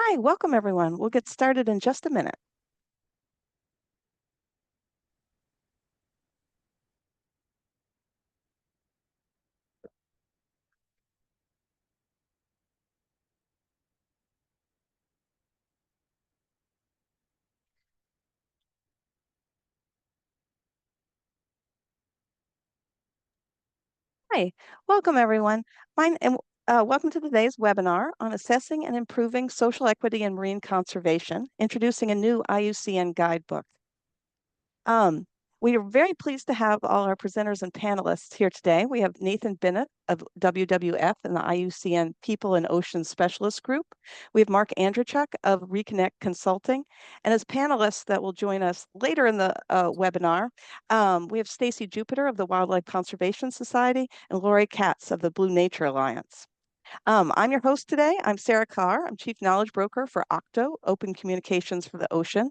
Hi, welcome everyone. We'll get started in just a minute. Hi, welcome everyone. Welcome to today's webinar on assessing and improving social equity and marine conservation, introducing a new IUCN guidebook. Um, we are very pleased to have all our presenters and panelists here today. We have Nathan Bennett of WWF and the IUCN People and Oceans Specialist Group. We have Mark Andrachuk of Reconnect Consulting. And as panelists that will join us later in the webinar, we have Stacy Jupiter of the Wildlife Conservation Society and Laure Katz of the Blue Nature Alliance. I'm your host today. I'm Sarah Carr. I'm Chief Knowledge Broker for OCTO, Open Communications for the Ocean.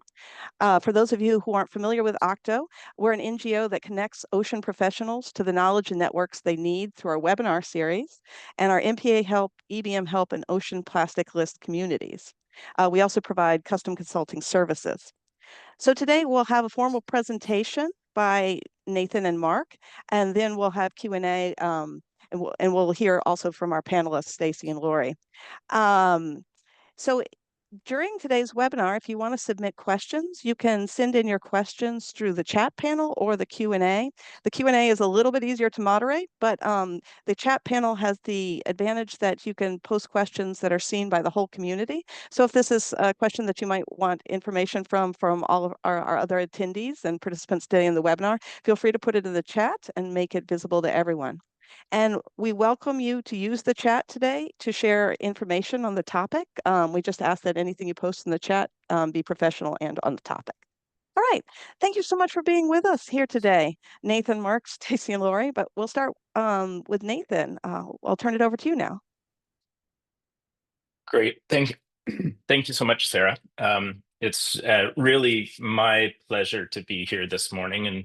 For those of you who aren't familiar with OCTO, we're an NGO that connects ocean professionals to the knowledge and networks they need through our webinar series and our MPA help, EBM help, and ocean plastic list communities. We also provide custom consulting services. So today we'll have a formal presentation by Nathan and Mark, and then we'll have Q&A, and we'll hear also from our panelists, Stacy and Laure. So during today's webinar, if you want to submit questions, you can send in your questions through the chat panel or the Q&A. The Q&A is a little bit easier to moderate, but the chat panel has the advantage that you can post questions that are seen by the whole community. So if this is a question that you might want information from all of our other attendees and participants today in the webinar, feel free to put it in the chat and make it visible to everyone. And we welcome you to use the chat today to share information on the topic. We just ask that anything you post in the chat be professional and on the topic. All right. Thank you so much for being with us here today, Nathan, Mark, Stacy, and Laure. But we'll start with Nathan. I'll turn it over to you now. Great. Thank you. Thank you so much, Sarah. It's really my pleasure to be here this morning. And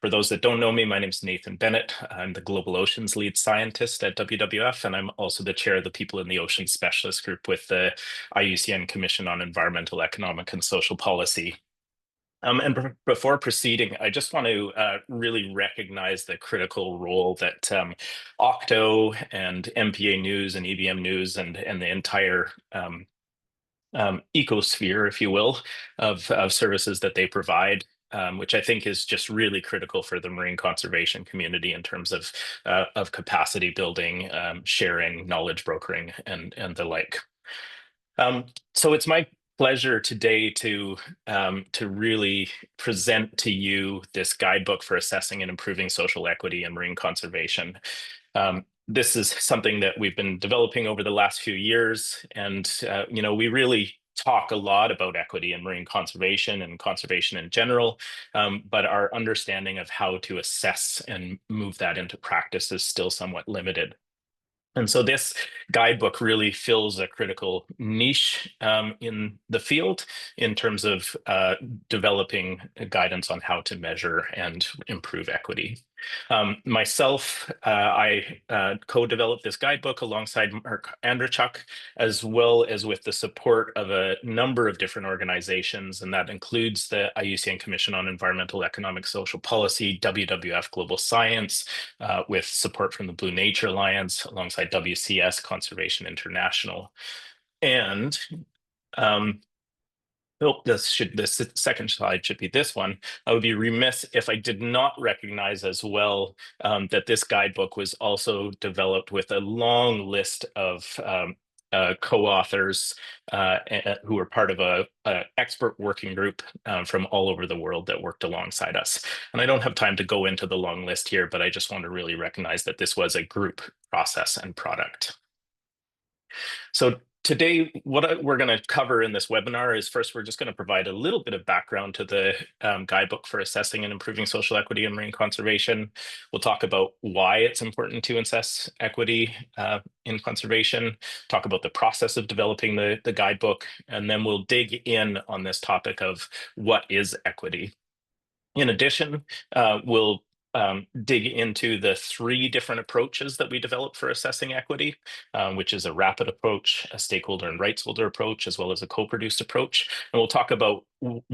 for those that don't know me, my name is Nathan Bennett. I'm the Global Oceans Lead Scientist at WWF, and I'm also the chair of the People in the Ocean Specialist Group with the IUCN Commission on Environmental, Economic, and Social Policy. And before proceeding, I just want to really recognize the critical role that OCTO and MPA News and EBM News and the entire ecosphere, if you will, of services that they provide, which I think is just really critical for the marine conservation community in terms of capacity building, sharing, knowledge brokering, and the like. So it's my pleasure today to really present to you this guidebook for assessing and improving social equity and marine conservation. This is something that we've been developing over the last few years, and we really talk a lot about equity and marine conservation and conservation in general, but our understanding of how to assess and move that into practice is still somewhat limited. And so this guidebook really fills a critical niche in the field in terms of developing guidance on how to measure and improve equity. Myself, I co-developed this guidebook alongside Mark Andrachuk, as well as with the support of a number of different organizations, and that includes the IUCN Commission on Environmental, Economic, Social Policy, WWF Global Science, with support from the Blue Nature Alliance, alongside WCS Conservation International. And this second slide should be this one. I would be remiss if I did not recognize as well that this guidebook was also developed with a long list of co-authors who were part of a expert working group from all over the world that worked alongside us. And I don't have time to go into the long list here, but I just want to really recognize that this was a group process and product. So today, what we're going to cover in this webinar is first, we're just going to provide a little bit of background to the guidebook for assessing and improving social equity and marine conservation. We'll talk about why it's important to assess equity in conservation, talk about the process of developing the guidebook, and then we'll dig in on this topic of what is equity. In addition, we'll dig into the three different approaches that we developed for assessing equity, which is a rapid approach, a stakeholder and rights holder approach, as well as a co-produced approach. And we'll talk about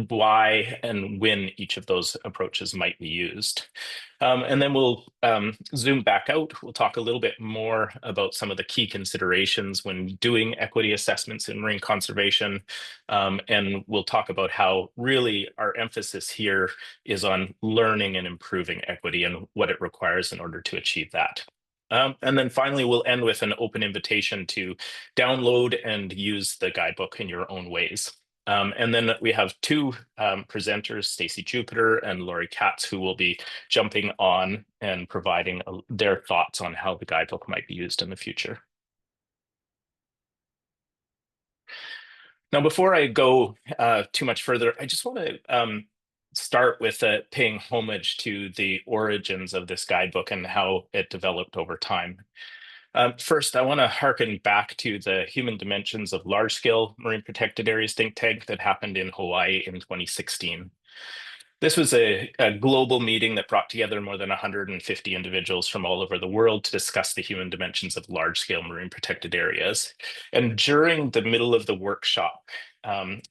why and when each of those approaches might be used. And then we'll zoom back out. We'll talk a little bit more about some of the key considerations when doing equity assessments in marine conservation. And we'll talk about how really our emphasis here is on learning and improving equity and what it requires in order to achieve that. And then finally, we'll end with an open invitation to download and use the guidebook in your own ways. And then we have two presenters, Stacy Jupiter and Laure Katz, who will be jumping on and providing their thoughts on how the guidebook might be used in the future. Now, before I go too much further, I just want to start with paying homage to the origins of this guidebook and how it developed over time. First, I want to harken back to the Human Dimensions of Large-Scale Marine Protected Areas think tank that happened in Hawaii in 2016. This was a global meeting that brought together more than 150 individuals from all over the world to discuss the human dimensions of large-scale marine protected areas. And during the middle of the workshop,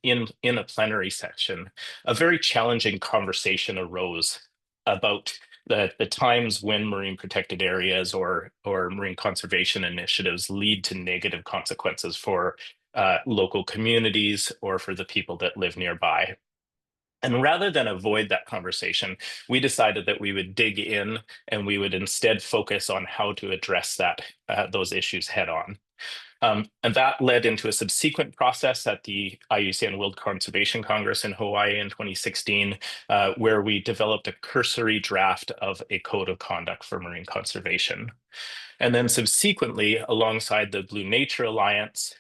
in a plenary section, a very challenging conversation arose about the times when marine protected areas or marine conservation initiatives lead to negative consequences for local communities or for the people that live nearby. And rather than avoid that conversation, we decided that we would dig in and we would instead focus on how to address those issues head on. And that led into a subsequent process at the IUCN World Conservation Congress in Hawaii in 2016, where we developed a cursory draft of a code of conduct for marine conservation. And then subsequently, alongside the Blue Nature Alliance,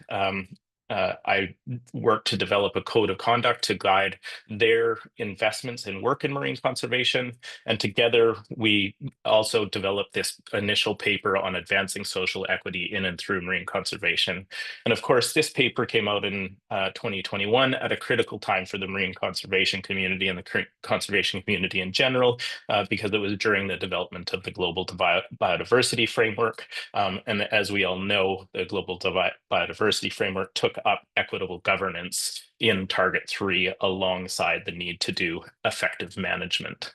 I worked to develop a code of conduct to guide their investments and work in marine conservation. And together, we also developed this initial paper on advancing social equity in and through marine conservation. And of course, this paper came out in 2021 at a critical time for the marine conservation community and the conservation community in general, because it was during the development of the Global Biodiversity Framework. And as we all know, the Global Biodiversity Framework took up equitable governance in Target 3 alongside the need to do effective management.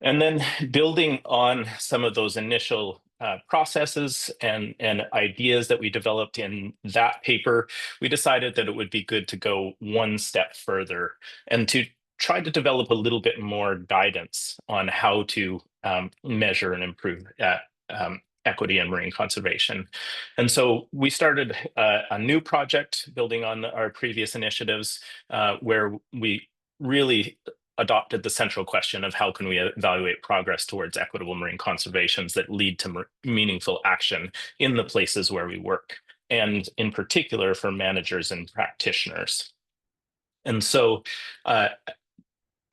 And then building on some of those initial processes and ideas that we developed in that paper, we decided that it would be good to go one step further and to try to develop a little bit more guidance on how to measure and improve equity and marine conservation. And so we started a new project building on our previous initiatives where we really adopted the central question of how can we evaluate progress towards equitable marine conservations that lead to meaningful action in the places where we work, and in particular for managers and practitioners. And so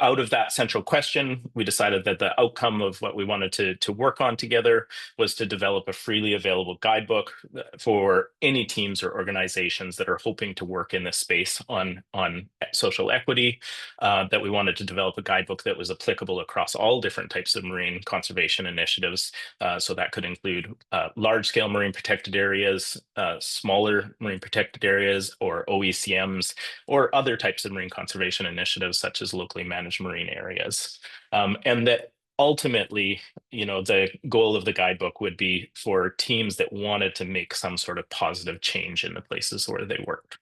out of that central question, we decided that the outcome of what we wanted to work on together was to develop a freely available guidebook for any teams or organizations that are hoping to work in this space on social equity, that we wanted to develop a guidebook that was applicable across all different types of marine conservation initiatives. So that could include large-scale marine protected areas, smaller marine protected areas, or OECMs, or other types of marine conservation initiatives, such as locally managed marine areas. And that ultimately, the goal of the guidebook would be for teams that wanted to make some sort of positive change in the places where they worked.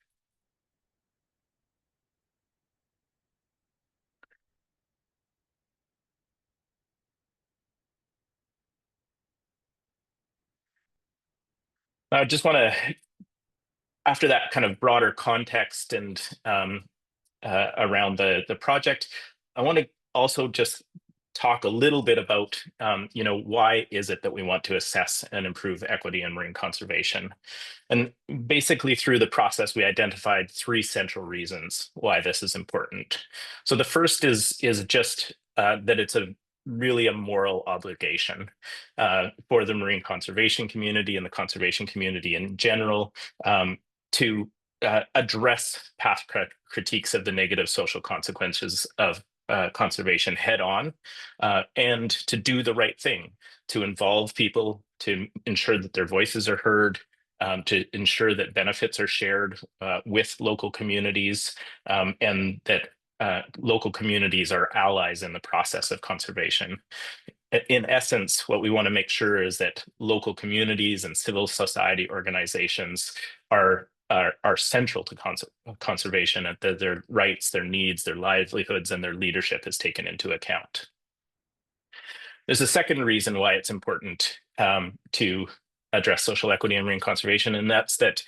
I just want to, after that kind of broader context and around the project, I want to also just talk a little bit about, why is it that we want to assess and improve equity and marine conservation? And basically through the process, we identified three central reasons why this is important. So the first is just that it's really a moral obligation for the marine conservation community and the conservation community in general to address past critiques of the negative social consequences of conservation head on, and to do the right thing, to involve people, to ensure that their voices are heard, to ensure that benefits are shared with local communities, and that local communities are allies in the process of conservation. In essence, what we want to make sure is that local communities and civil society organizations are central to conservation, and that their rights, their needs, their livelihoods, and their leadership is taken into account. There's a second reason why it's important to address social equity and marine conservation, and that's that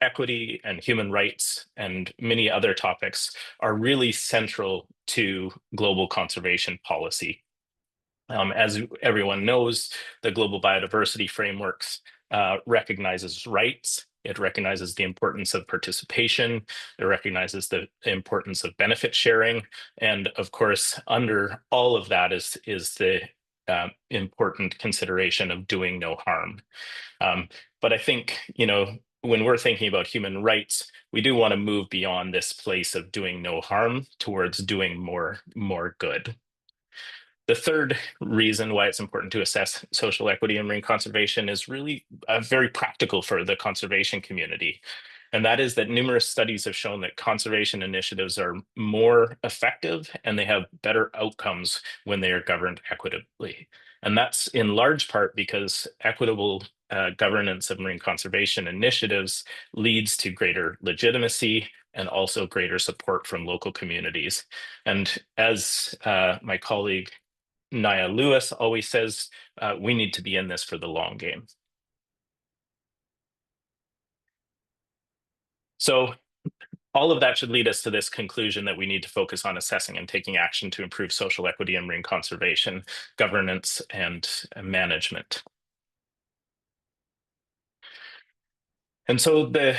equity and human rights and many other topics are really central to global conservation policy. As everyone knows, the Global Biodiversity Frameworks recognizes rights. It recognizes the importance of participation. It recognizes the importance of benefit sharing. And of course, under all of that is the important consideration of doing no harm. But I think, when we're thinking about human rights, we do want to move beyond this place of doing no harm towards doing more good. The third reason why it's important to assess social equity and marine conservation is really very practical for the conservation community. And that is that numerous studies have shown that conservation initiatives are more effective and they have better outcomes when they are governed equitably. And that's in large part because equitable governance of marine conservation initiatives leads to greater legitimacy and also greater support from local communities. And as my colleague Naya Lewis always says, we need to be in this for the long game. So all of that should lead us to this conclusion that we need to focus on assessing and taking action to improve social equity and marine conservation, governance, and management. And so the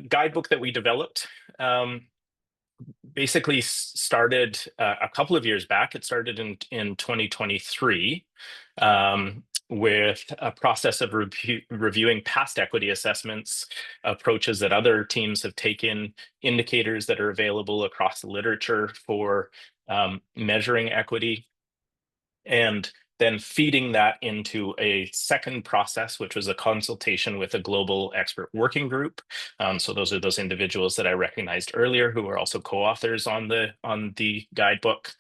guidebook that we developed basically started a couple of years back. It started in 2023 with a process of reviewing past equity assessments, approaches that other teams have taken, indicators that are available across the literature for measuring equity, and then feeding that into a second process, which was a consultation with a global expert working group. So those are those individuals that I recognized earlier who are also co-authors on the guidebook.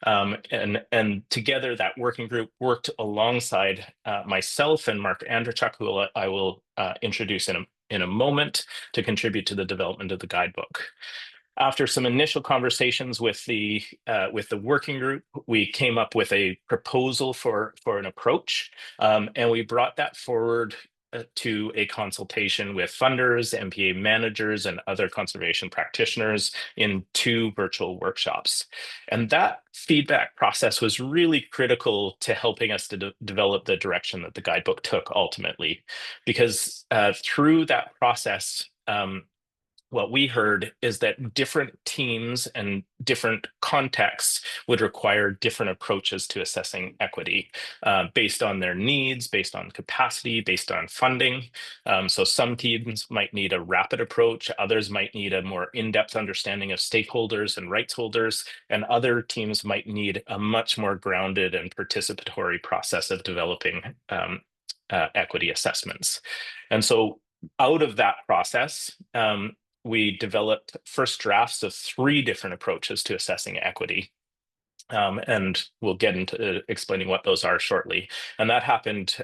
And together that working group worked alongside myself and Mark Andrachuk, who I will introduce in a moment, to contribute to the development of the guidebook. After some initial conversations with the working group, we came up with a proposal for an approach, and we brought that forward to a consultation with funders, MPA managers, and other conservation practitioners in 2 virtual workshops. And that feedback process was really critical to helping us to develop the direction that the guidebook took ultimately, because through that process, what we heard is that different teams and different contexts would require different approaches to assessing equity based on their needs, based on capacity, based on funding. So some teams might need a rapid approach, others might need a more in-depth understanding of stakeholders and rights holders, and other teams might need a much more grounded and participatory process of developing equity assessments. And so out of that process, we developed first drafts of 3 different approaches to assessing equity. And we'll get into explaining what those are shortly. And that happened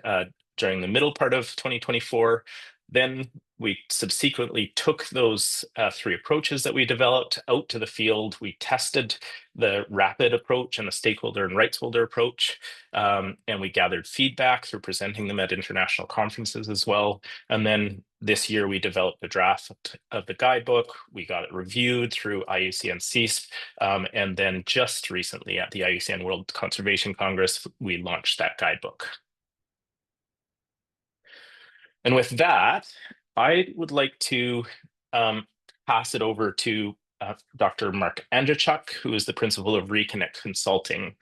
during the middle part of 2024. Then we subsequently took those 3 approaches that we developed out to the field. We tested the rapid approach and the stakeholder and rights holder approach, and we gathered feedback through presenting them at international conferences as well. And then this year we developed a draft of the guidebook. We got it reviewed through IUCN CEASP, and then just recently at the IUCN World Conservation Congress, we launched that guidebook. And with that, I would like to pass it over to Dr. Mark Andrachuk, who is the principal of Reconnect Consulting,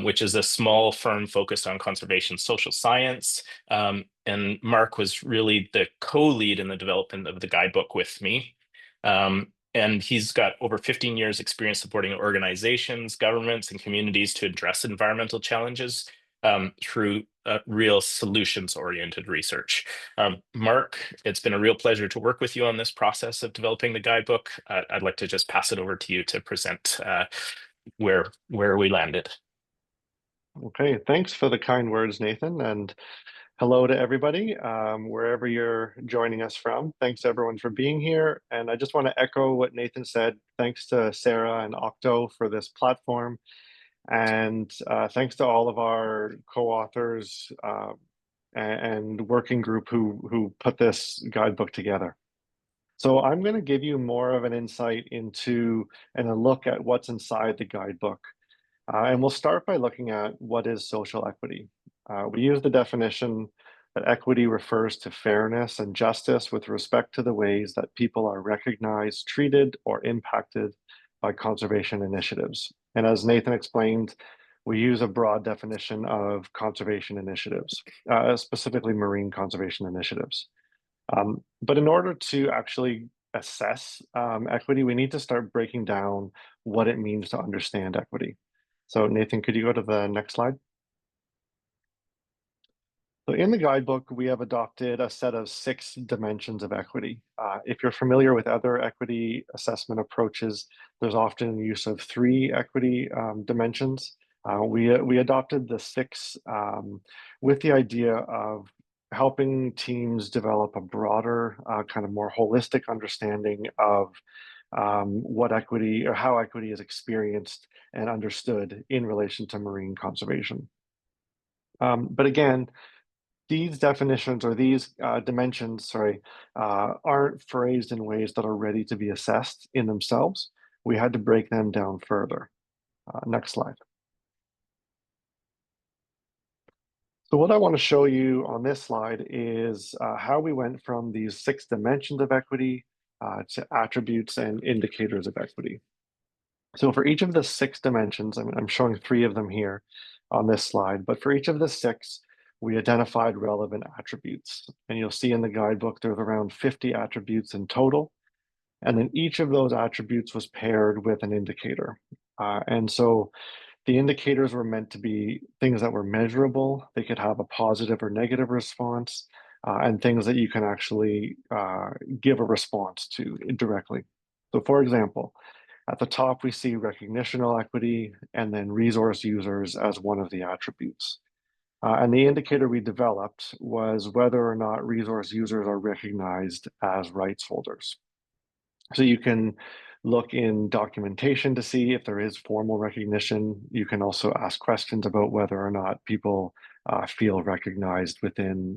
which is a small firm focused on conservation social science. And Mark was really the co-lead in the development of the guidebook with me. And he's got over 15 years experience supporting organizations, governments, and communities to address environmental challenges through real solutions-oriented research. Mark, it's been a real pleasure to work with you on this process of developing the guidebook. I'd like to just pass it over to you to present where we landed. Okay, thanks for the kind words, Nathan, and hello to everybody, wherever you're joining us from. Thanks everyone for being here, and I just want to echo what Nathan said. Thanks to Sarah and Octo for this platform, and thanks to all of our co-authors and working group who put this guidebook together. So I'm going to give you more of an insight into and a look at what's inside the guidebook. And we'll start by looking at what is social equity. We use the definition that equity refers to fairness and justice with respect to the ways that people are recognized, treated, or impacted by conservation initiatives. And as Nathan explained, we use a broad definition of conservation initiatives, specifically marine conservation initiatives. But in order to actually assess equity, we need to start breaking down what it means to understand equity. So Nathan, could you go to the next slide? So in the guidebook, we have adopted a set of 6 dimensions of equity. If you're familiar with other equity assessment approaches, there's often use of 3 equity dimensions. We adopted the 6 with the idea of helping teams develop a broader, kind of more holistic understanding of what equity or how equity is experienced and understood in relation to marine conservation. But again, these definitions or these dimensions, aren't phrased in ways that are ready to be assessed in themselves. We had to break them down further. Next slide. So what I want to show you on this slide is how we went from these 6 dimensions of equity to attributes and indicators of equity. So for each of the 6 dimensions, I'm showing 3 of them here on this slide, but for each of the 6, we identified relevant attributes. And you'll see in the guidebook, there's around 50 attributes in total. And then each of those attributes was paired with an indicator. And so the indicators were meant to be things that were measurable. They could have a positive or negative response, and things that you can actually give a response to directly. So for example, at the top, we see recognitional equity and then resource users as one of the attributes. And the indicator we developed was whether or not resource users are recognized as rights holders. So you can look in documentation to see if there is formal recognition. You can also ask questions about whether or not people feel recognized within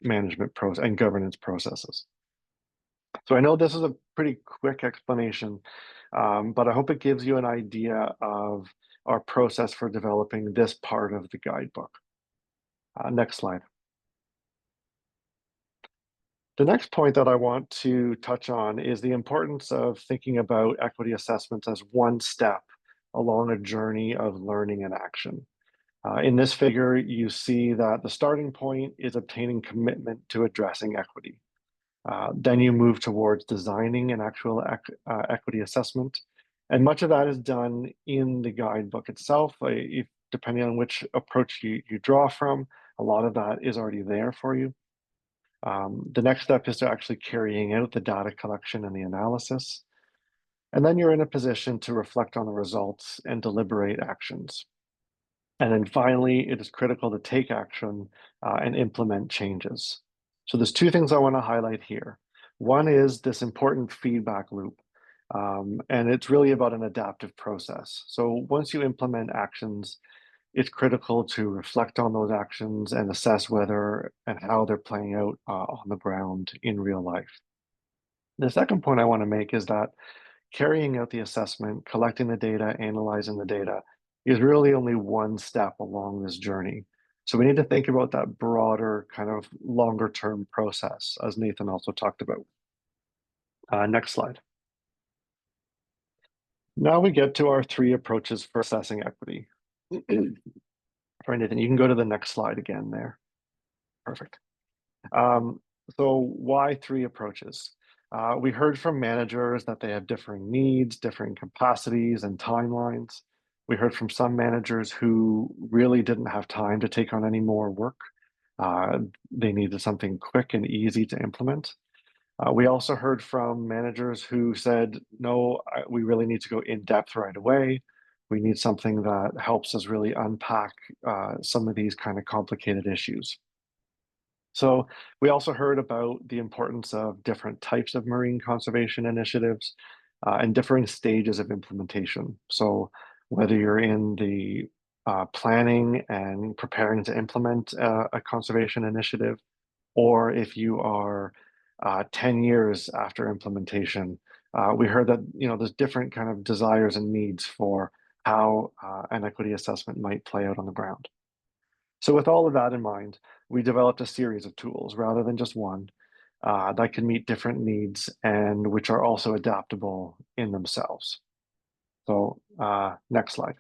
management process and governance processes. So I know this is a pretty quick explanation, but I hope it gives you an idea of our process for developing this part of the guidebook. Next slide. The next point that I want to touch on is the importance of thinking about equity assessments as one step along a journey of learning and action. In this figure, you see that the starting point is obtaining commitment to addressing equity. Then you move towards designing an actual equity assessment. And much of that is done in the guidebook itself. Depending on which approach you draw from, a lot of that is already there for you. The next step is to actually carrying out the data collection and the analysis. And then you're in a position to reflect on the results and deliberate actions. And then finally, it is critical to take action and implement changes. So there's 2 things I want to highlight here. One is this important feedback loop. And it's really about an adaptive process. So once you implement actions, it's critical to reflect on those actions and assess whether and how they're playing out on the ground in real life. The second point I want to make is that carrying out the assessment, collecting the data, analyzing the data is really only one step along this journey. So we need to think about that broader kind of longer term process, as Nathan also talked about. Next slide. Now we get to our 3 approaches for assessing equity. For anything, you can go to the next slide again there. Perfect. So why 3 approaches? We heard from managers that they have differing needs, differing capacities and timelines. We heard from some managers who really didn't have time to take on any more work. They needed something quick and easy to implement. We also heard from managers who said, no, we really need to go in depth right away. We need something that helps us really unpack some of these kind of complicated issues. So we also heard about the importance of different types of marine conservation initiatives and differing stages of implementation. So whether you're in the planning and preparing to implement a conservation initiative, or if you are 10 years after implementation, we heard that there's different kind of desires and needs for how an equity assessment might play out on the ground. So with all of that in mind, we developed a series of tools rather than just one that can meet different needs and which are also adaptable in themselves. So next slide.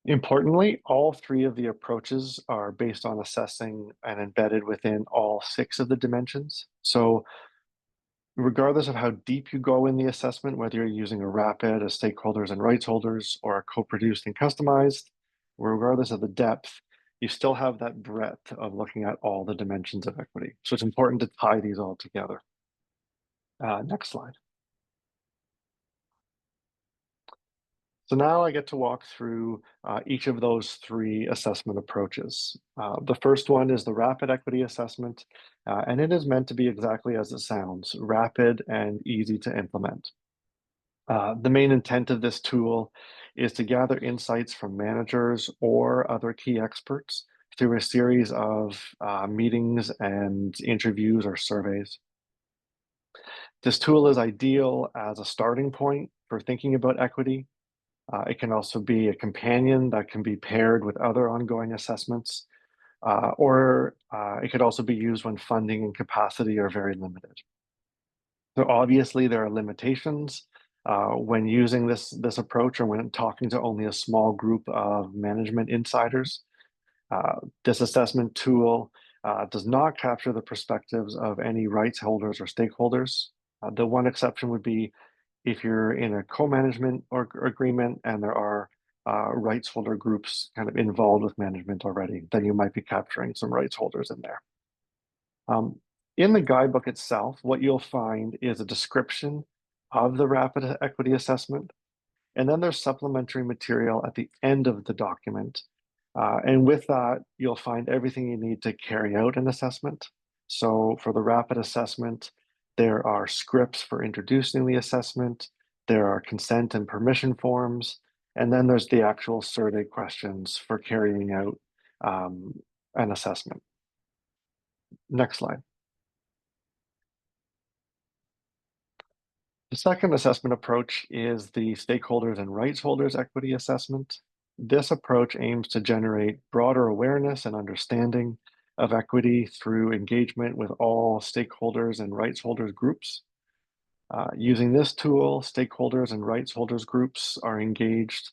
Importantly, all 3 of the approaches are based on assessing and embedded within all 6 of the dimensions. So regardless of how deep you go in the assessment, whether you're using a rapid, a stakeholders and rights holders, or a co-produced and customized, regardless of the depth, you still have that breadth of looking at all the dimensions of equity. So it's important to tie these all together. Next slide. So now I get to walk through each of those 3 assessment approaches. The first one is the rapid equity assessment, and it is meant to be exactly as it sounds, rapid and easy to implement. The main intent of this tool is to gather insights from managers or other key experts through a series of meetings and interviews or surveys. This tool is ideal as a starting point for thinking about equity. It can also be a companion that can be paired with other ongoing assessments, or it could also be used when funding and capacity are very limited. So obviously there are limitations when using this approach or when talking to only a small group of management insiders. This assessment tool does not capture the perspectives of any rights holders or stakeholders. The one exception would be if you're in a co-management or agreement and there are rights holder groups kind of involved with management already, then you might be capturing some rights holders in there. In the guidebook itself, what you'll find is a description of the rapid equity assessment, and then there's supplementary material at the end of the document. And with that, you'll find everything you need to carry out an assessment. So for the rapid assessment, there are scripts for introducing the assessment, there are consent and permission forms, and then there's the actual survey questions for carrying out an assessment. Next slide. The second assessment approach is the stakeholders and rights holders equity assessment. This approach aims to generate broader awareness and understanding of equity through engagement with all stakeholders and rights holders groups. Using this tool, stakeholders and rights holders groups are engaged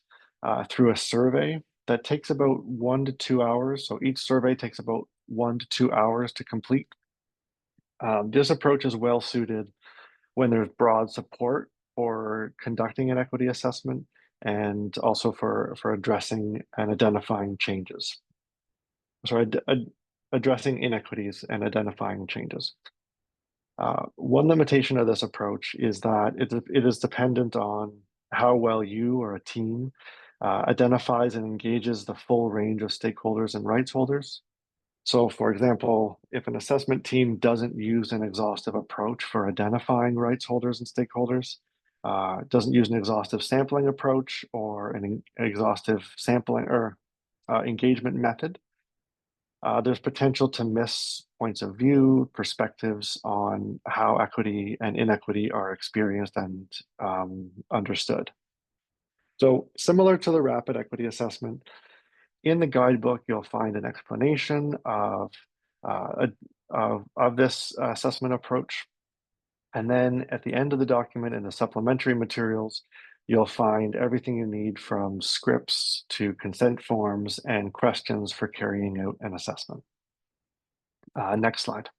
through a survey that takes about 1 to 2 hours. So each survey takes about 1 to 2 hours to complete. This approach is well suited when there's broad support for conducting an equity assessment and also for addressing and identifying changes. So addressing inequities and identifying changes. One limitation of this approach is that it is dependent on how well you or a team identifies and engages the full range of stakeholders and rights holders. So for example, if an assessment team doesn't use an exhaustive approach for identifying rights holders and stakeholders, doesn't use an exhaustive sampling approach or an exhaustive sampling or engagement method, there's potential to miss points of view, perspectives on how equity and inequity are experienced and understood. So similar to the rapid equity assessment, in the guidebook, you'll find an explanation of this assessment approach, And then at the end of the document in the supplementary materials, you'll find everything you need from scripts to consent forms and questions for carrying out an assessment. Next slide.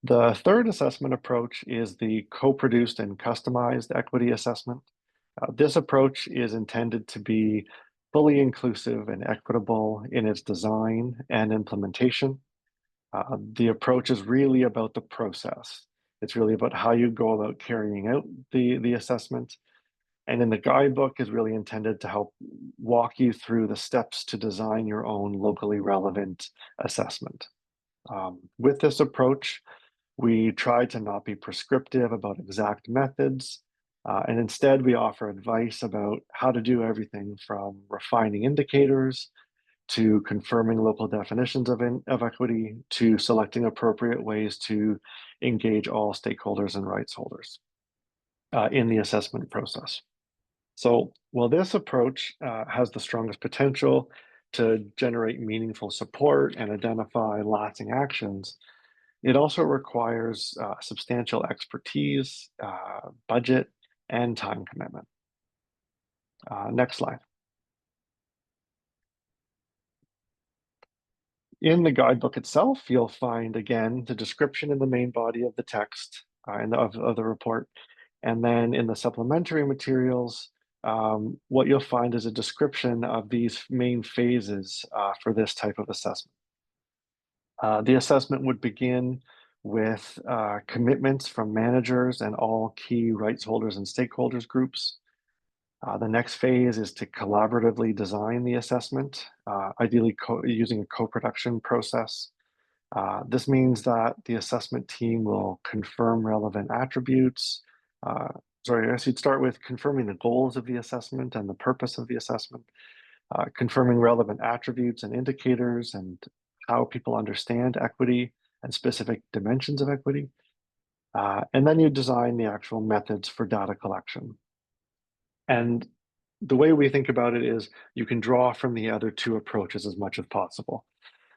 The third assessment approach is the co-produced and customized equity assessment. This approach is intended to be fully inclusive and equitable in its design and implementation. The approach is really about the process. It's really about how you go about carrying out the assessment. And in the guidebook is really intended to help walk you through the steps to design your own locally relevant assessment. With this approach, we try to not be prescriptive about exact methods, and instead we offer advice about how to do everything from refining indicators to confirming local definitions of equity to selecting appropriate ways to engage all stakeholders and rights holders in the assessment process. So while this approach has the strongest potential to generate meaningful support and identify lasting actions, it also requires substantial expertise, budget, and time commitment. Next slide. In the guidebook itself, you'll find, again, the description in the main body of the text of the report. And then in the supplementary materials, what you'll find is a description of these main phases for this type of assessment. The assessment would begin with commitments from managers and all key rights holders and stakeholders groups. The next phase is to collaboratively design the assessment, ideally using a co-production process. This means that the assessment team will confirm relevant attributes. Sorry, I guess you'd start with confirming the goals of the assessment and the purpose of the assessment, confirming relevant attributes and indicators and how people understand equity and specific dimensions of equity. And then you design the actual methods for data collection. And the way we think about it is you can draw from the other two approaches as much as possible,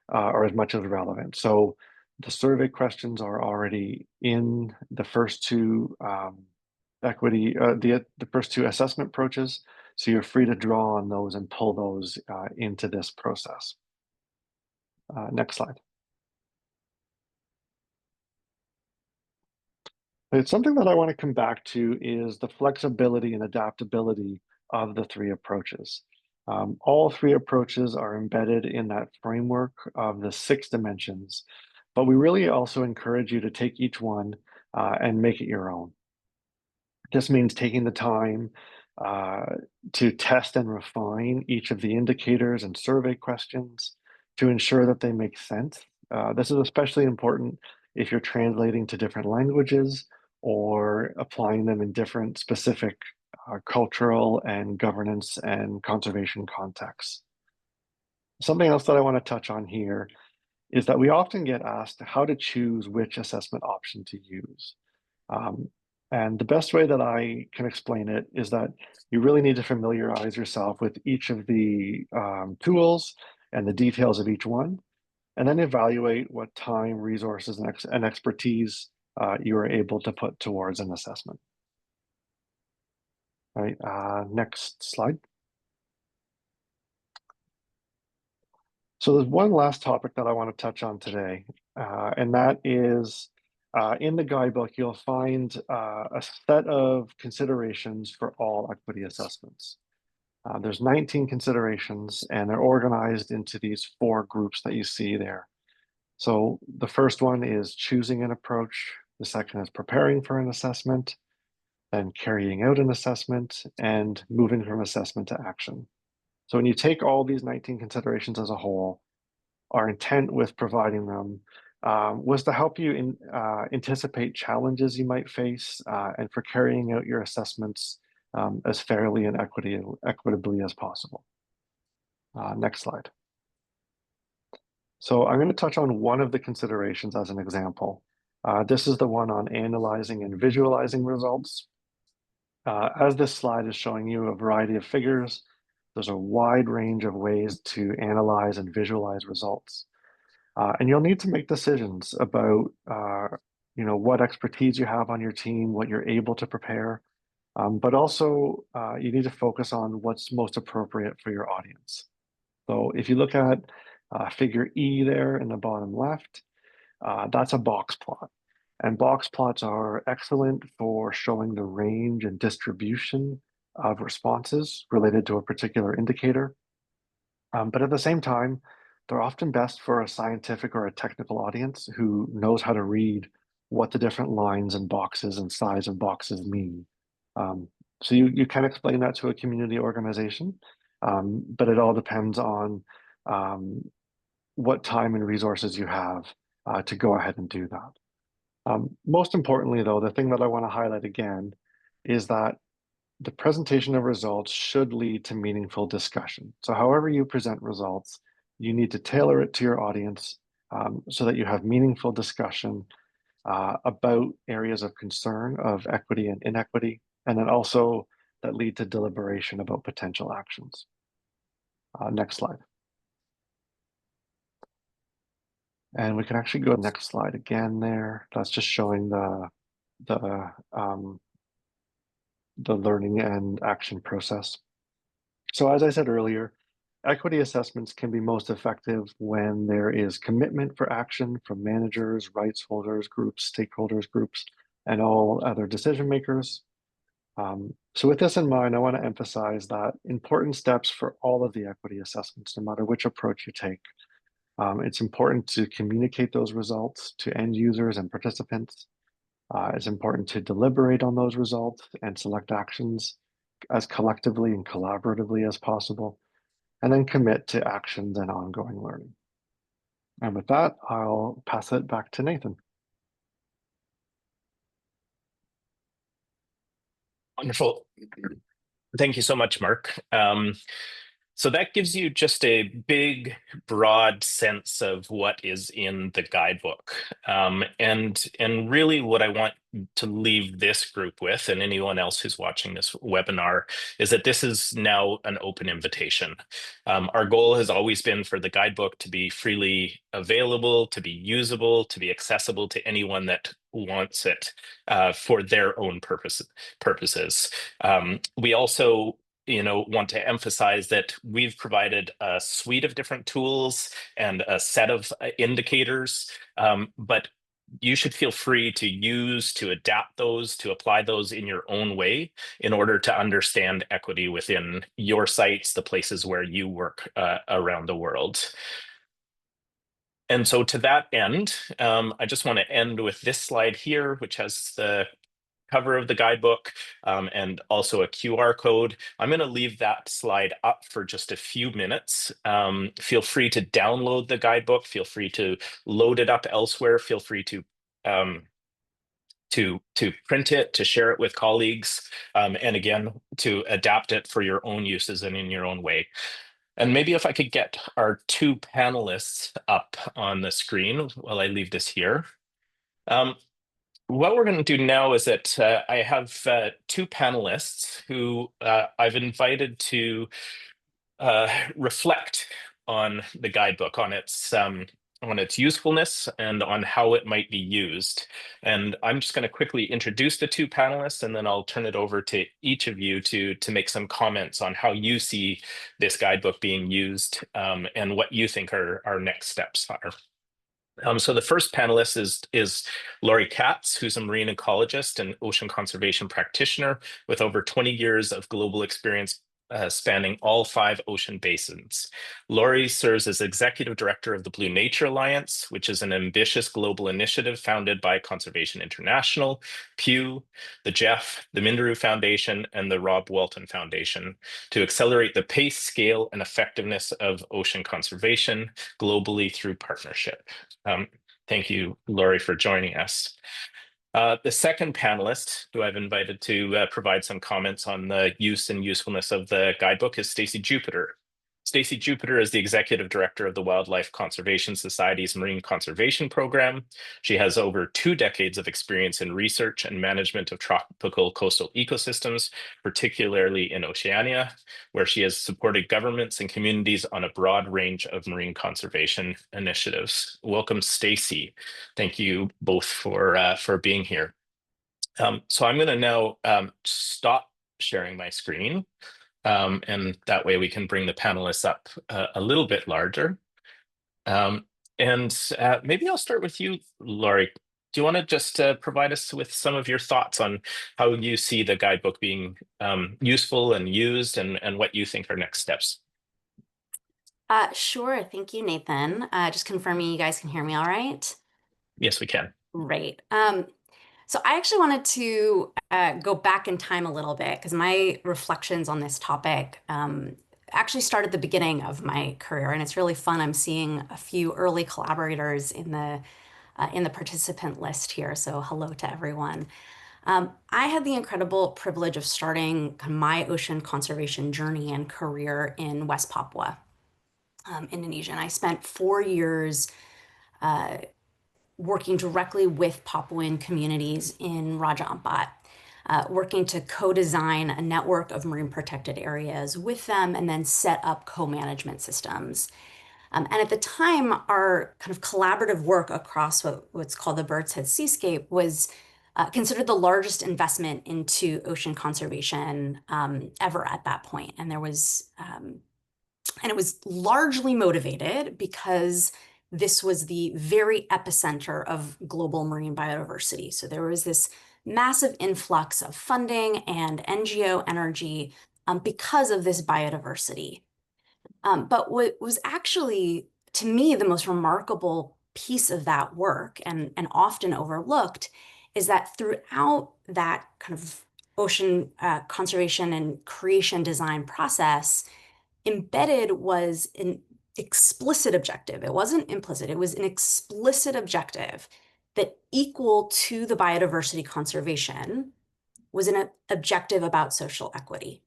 or as much as relevant. So the survey questions are already in the first two the first two assessment approaches. So you're free to draw on those and pull those into this process. Next slide. It's something that I want to come back to is the flexibility and adaptability of the three approaches. All three approaches are embedded in that framework of the 6 dimensions, but we really also encourage you to take each one and make it your own. This means taking the time to test and refine each of the indicators and survey questions to ensure that they make sense. This is especially important if you're translating to different languages or applying them in different specific cultural and governance and conservation contexts. Something else that I want to touch on here is that we often get asked how to choose which assessment option to use. And the best way that I can explain it is that you really need to familiarize yourself with each of the tools and the details of each one, and then evaluate what time, resources, and expertise you are able to put towards an assessment. All right, next slide. So there's one last topic that I want to touch on today, and that is in the guidebook, you'll find a set of considerations for all equity assessments. There's 19 considerations, and they're organized into these 4 groups that you see there. So the first one is choosing an approach. The second is preparing for an assessment, then carrying out an assessment, and moving from assessment to action. So when you take all these 19 considerations as a whole, our intent with providing them was to help you anticipate challenges you might face and for carrying out your assessments as fairly and equitably as possible. Next slide. So I'm going to touch on one of the considerations as an example. This is the one on analyzing and visualizing results. As this slide is showing you a variety of figures, there's a wide range of ways to analyze and visualize results. And you'll need to make decisions about what expertise you have on your team, what you're able to prepare, but also you need to focus on what's most appropriate for your audience. So if you look at figure E there in the bottom left, that's a box plot. And box plots are excellent for showing the range and distribution of responses related to a particular indicator. But at the same time, they're often best for a scientific or a technical audience who knows how to read what the different lines and boxes and size of boxes mean. Um, so you can explain that to a community organization, but it all depends on um, what time and resources you have to go ahead and do that. Most importantly, though, the thing that I want to highlight again is that the presentation of results should lead to meaningful discussion. So however you present results, you need to tailor it to your audience so that you have meaningful discussion about areas of concern of equity and inequity, and then also that lead to deliberation about potential actions. Next slide. And we can actually go to the next slide again there. That's just showing the learning and action process. So as I said earlier, equity assessments can be most effective when there is commitment for action from managers, rights holders, groups, stakeholders groups, and all other decision makers. So with this in mind, I want to emphasize that important steps for all of the equity assessments, no matter which approach you take. It's important to communicate those results to end users and participants. It's important to deliberate on those results and select actions as collectively and collaboratively as possible, and then commit to actions and ongoing learning. And with that, I'll pass it back to Nathan. Wonderful. Thank you so much, Mark. So that gives you just a big, broad sense of what is in the guidebook. And really what I want to leave this group with, and anyone else who's watching this webinar, is that this is now an open invitation. Our goal has always been for the guidebook to be freely available, to be usable, to be accessible to anyone that wants it for their own purposes. We also want to emphasize that we've provided a suite of different tools and a set of indicators, but you should feel free to adapt those, to apply those in your own way in order to understand equity within your sites, the places where you work around the world. And so to that end, I just want to end with this slide here, which has the cover of the guidebook and also a QR code. I'm going to leave that slide up for just a few minutes. Feel free to download the guidebook. Feel free to load it up elsewhere. Feel free to print it, to share it with colleagues, and again, to adapt it for your own uses and in your own way. And maybe if I could get our two panelists up on the screen while I leave this here. What we're going to do now is that I have two panelists who I've invited to reflect on the guidebook, on its usefulness and on how it might be used. And I'm just going to quickly introduce the two panelists, and then I'll turn it over to each of you to make some comments on how you see this guidebook being used and what you think our next steps are. So the first panelist is Laure Katz, who's a marine ecologist and ocean conservation practitioner with over 20 years of global experience spanning all 5 ocean basins. Laure serves as executive director of the Blue Nature Alliance, which is an ambitious global initiative founded by Conservation International, Pew, the Jeff, the Minderoo Foundation, and the Rob Walton Foundation to accelerate the pace, scale, and effectiveness of ocean conservation globally through partnership. Thank you, Laure, for joining us. The second panelist who I've invited to provide some comments on the use and usefulness of the guidebook is Stacy Jupiter. Stacy Jupiter is the Executive Director of the Wildlife Conservation Society's Marine Conservation Program. She has over 2 decades of experience in research and management of tropical coastal ecosystems, particularly in Oceania, where she has supported governments and communities on a broad range of marine conservation initiatives. Welcome, Stacy. Thank you both for being here. So I'm going to now stop sharing my screen. And that way we can bring the panelists up a little bit larger. And maybe I'll start with you, Laure. Do you want to just provide us with some of your thoughts on how you see the guidebook being useful and used, and what you think are next steps? Sure. Thank you, Nathan. Just confirming you guys can hear me all right? Yes, we can. Great. So I actually wanted to go back in time a little bit because my reflections on this topic actually started at the beginning of my career, and it's really fun. I'm seeing a few early collaborators in the participant list here, so hello to everyone. I had the incredible privilege of starting my ocean conservation journey and career in West Papua, Indonesia, and I spent 4 years working directly with Papuan communities in Raja Ampat, working to co-design a network of marine protected areas with them and then set up co-management systems. And at the time, our kind of collaborative work across what's called the Bird's Head Seascape was considered the largest investment into ocean conservation ever at that point. And it was largely motivated because this was the very epicenter of global marine biodiversity. So there was this massive influx of funding and NGO energy because of this biodiversity. But what was actually, to me, the most remarkable piece of that work, and often overlooked, is that throughout that kind of ocean conservation and creation design process, embedded was an explicit objective. It wasn't implicit. It was an explicit objective that, equal to the biodiversity conservation, was an objective about social equity.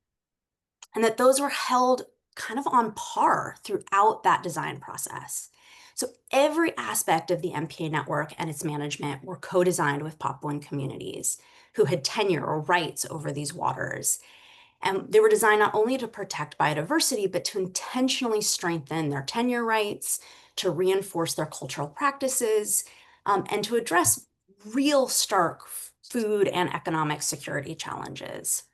And that those were held kind of on par throughout that design process. So every aspect of the MPA network and its management were co-designed with Papuan communities who had tenure or rights over these waters. And they were designed not only to protect biodiversity, but to intentionally strengthen their tenure rights, to reinforce their cultural practices, and to address real stark food and economic security challenges.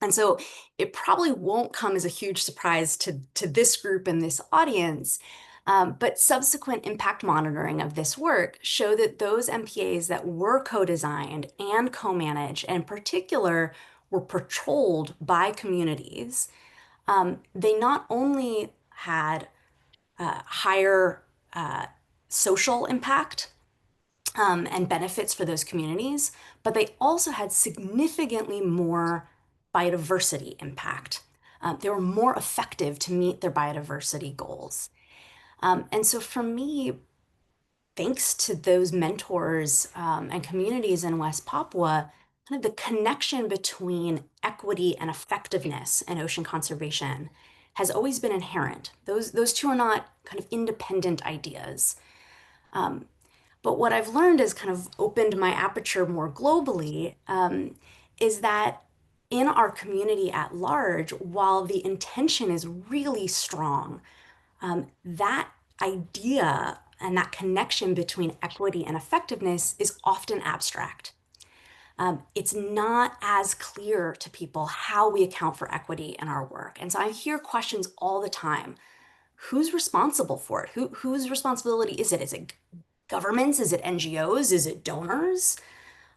And so it probably won't come as a huge surprise to this group and this audience, but subsequent impact monitoring of this work show that those MPAs that were co-designed and co-managed, and in particular were patrolled by communities, they not only had higher social impact and benefits for those communities, but they also had significantly more biodiversity impact. They were more effective to meet their biodiversity goals. And so for me, thanks to those mentors and communities in West Papua, kind of the connection between equity and effectiveness in ocean conservation has always been inherent. Those two are not kind of independent ideas. But what I've learned has kind of opened my aperture more globally, is that in our community at large, while the intention is really strong, that idea and that connection between equity and effectiveness is often abstract. It's not as clear to people how we account for equity in our work. And so I hear questions all the time. Who's responsible for it? Whose responsibility is it? Is it governments? Is it NGOs? Is it donors?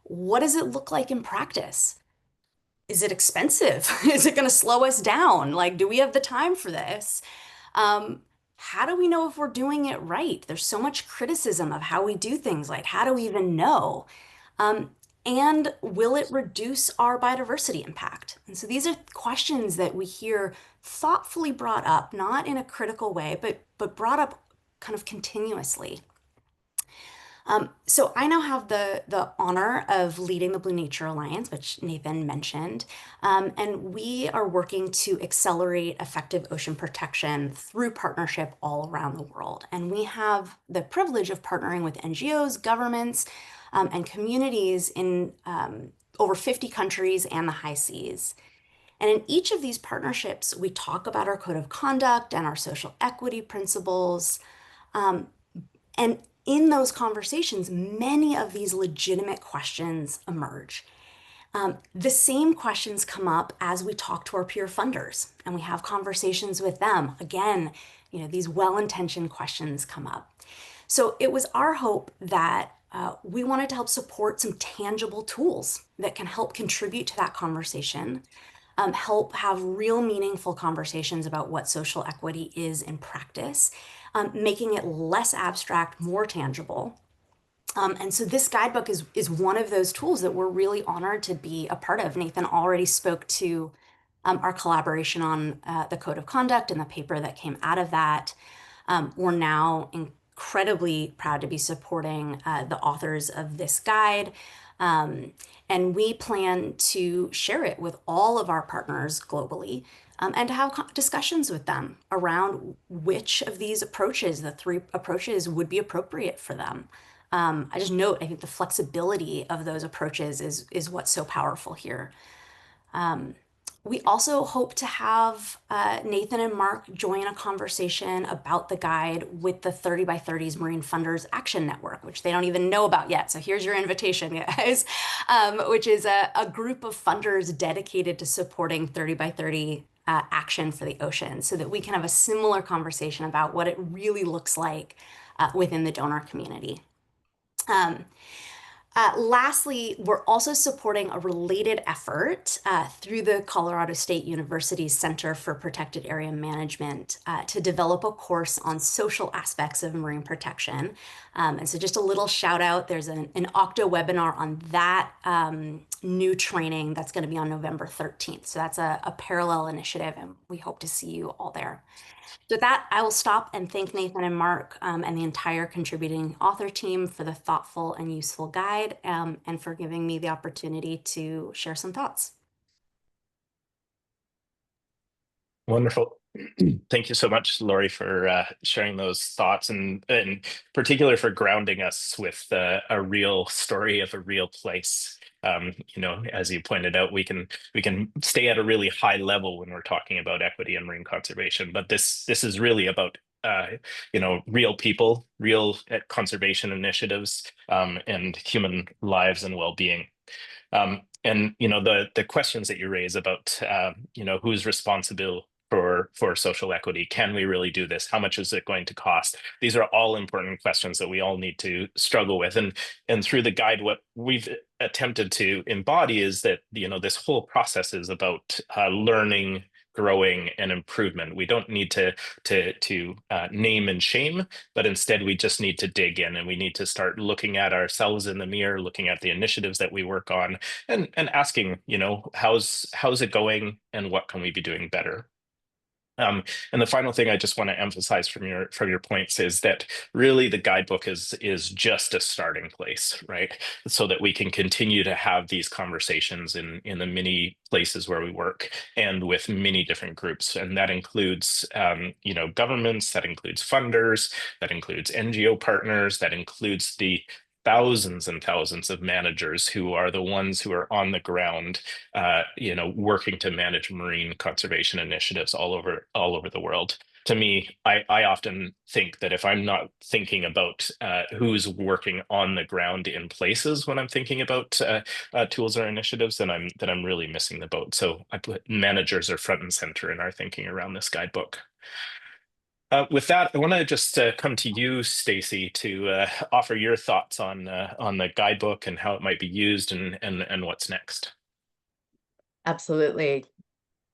What does it look like in practice? Is it expensive? Is it going to slow us down? Like, do we have the time for this? How do we know if we're doing it right? There's so much criticism of how we do things. Like, how do we even know? And will it reduce our biodiversity impact? And so these are questions that we hear thoughtfully brought up, not in a critical way, but brought up kind of continuously. So I now have the honor of leading the Blue Nature Alliance, which Nathan mentioned, and we are working to accelerate effective ocean protection through partnership all around the world. And we have the privilege of partnering with NGOs, governments, and communities in over 50 countries and the high seas. And in each of these partnerships, we talk about our code of conduct and our social equity principles. And in those conversations, many of these legitimate questions emerge. The same questions come up as we talk to our peer funders and we have conversations with them. Again, these well-intentioned questions come up. So it was our hope that we wanted to help support some tangible tools that can help contribute to that conversation, help have real meaningful conversations about what social equity is in practice, making it less abstract, more tangible. And so this guidebook is one of those tools that we're really honored to be a part of. Nathan already spoke to our collaboration on the code of conduct and the paper that came out of that. We're now incredibly proud to be supporting the authors of this guide. And we plan to share it with all of our partners globally and to have discussions with them around which of these approaches, the 3 approaches, would be appropriate for them. I just note, I think the flexibility of those approaches is what's so powerful here. We also hope to have Nathan and Mark join a conversation about the guide with the 30 by 30s Marine Funders Action Network, which they don't even know about yet. So here's your invitation, guys, which is a group of funders dedicated to supporting 30 by 30 action for the ocean, so that we can have a similar conversation about what it really looks like within the donor community. Lastly, we're also supporting a related effort through the Colorado State University's Center for Protected Area Management to develop a course on social aspects of marine protection. And so just a little shout out, there's an Octo webinar on that new training that's going to be on November 13th. So that's a parallel initiative, and we hope to see you all there. So with that, I will stop and thank Nathan and Mark and the entire contributing author team for the thoughtful and useful guide and for giving me the opportunity to share some thoughts. Wonderful. Thank you so much, Laure, for sharing those thoughts and in particular for grounding us with a real story of a real place. As you pointed out, we can stay at a really high level when we're talking about equity and marine conservation, but this is really about real people, real conservation initiatives, and human lives and well-being. And the questions that you raise about who's responsible for social equity. Can we really do this? How much is it going to cost? These are all important questions that we all need to struggle with. And through the guide, what we've attempted to embody is that this whole process is about learning, growing, and improvement. We don't need to name and shame, but instead we just need to dig in, and we need to start looking at ourselves in the mirror, looking at the initiatives that we work on, and asking, how's it going, and what can we be doing better? And the final thing I just want to emphasize from your points is that really the guidebook is just a starting place, right? So that we can continue to have these conversations in the many places where we work and with many different groups. And that includes, governments, that includes funders, that includes NGO partners, that includes the thousands and thousands of managers who are the ones who are on the ground, working to manage marine conservation initiatives all over the world. To me, I often think that if I'm not thinking about who's working on the ground in places when I'm thinking about tools or initiatives, then I'm really missing the boat. So I put managers are front and center in our thinking around this guidebook. With that, I want to just come to you, Stacy, to offer your thoughts on the guidebook and how it might be used and what's next. Absolutely.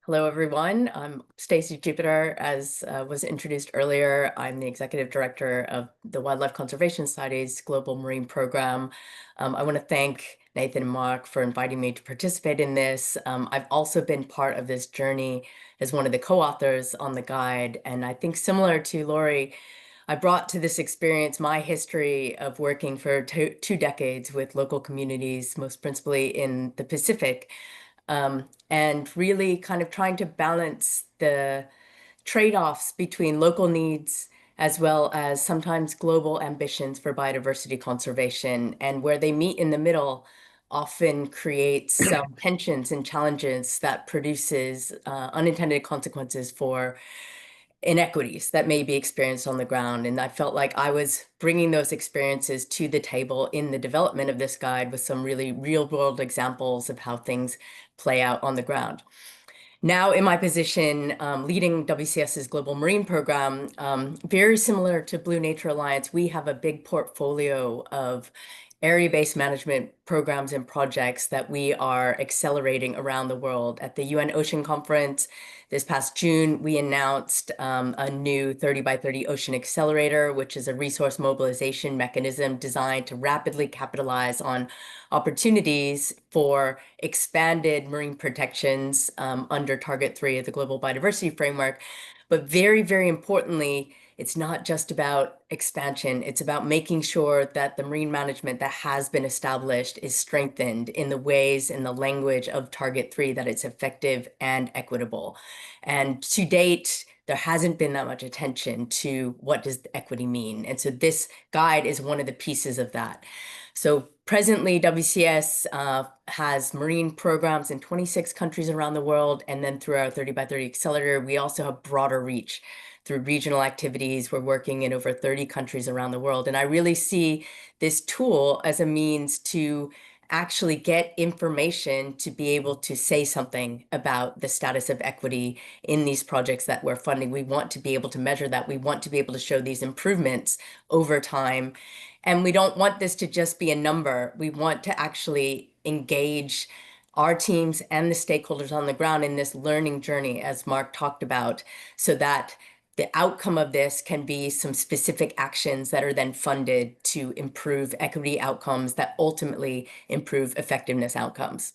Hello, everyone. I'm Stacy Jupiter. As was introduced earlier, I'm the Executive Director of the Wildlife Conservation Society's Global Marine Program. I want to thank Nathan and Mark for inviting me to participate in this. I've also been part of this journey as one of the co-authors on the guide. And I think similar to Laure, I brought to this experience my history of working for two decades with local communities, most principally in the Pacific, and really kind of trying to balance the trade-offs between local needs as well as sometimes global ambitions for biodiversity conservation. And where they meet in the middle often creates some tensions and challenges that produces unintended consequences for inequities that may be experienced on the ground. And I felt like I was bringing those experiences to the table in the development of this guide with some really real world examples of how things play out on the ground. Now in my position leading WCS's Global Marine Program, very similar to Blue Nature Alliance, we have a big portfolio of area-based management programs and projects that we are accelerating around the world. At the UN Ocean Conference this past June, we announced a new 30 by 30 Ocean Accelerator, which is a resource mobilization mechanism designed to rapidly capitalize on opportunities for expanded marine protections under Target 3 of the Global Biodiversity Framework. But very, very importantly, it's not just about expansion. It's about making sure that the marine management that has been established is strengthened in the ways, in the language of Target 3, that it's effective and equitable. And to date, there hasn't been that much attention to what does equity mean. And so this guide is one of the pieces of that. So presently, WCS has marine programs in 26 countries around the world. And then through our 30 by 30 Accelerator, we also have broader reach through regional activities. We're working in over 30 countries around the world. And I really see this tool as a means to actually get information to be able to say something about the status of equity in these projects that we're funding. We want to be able to measure that. We want to be able to show these improvements over time. And we don't want this to just be a number. We want to actually engage our teams and the stakeholders on the ground in this learning journey, as Mark talked about, so that the outcome of this can be some specific actions that are then funded to improve equity outcomes that ultimately improve effectiveness outcomes.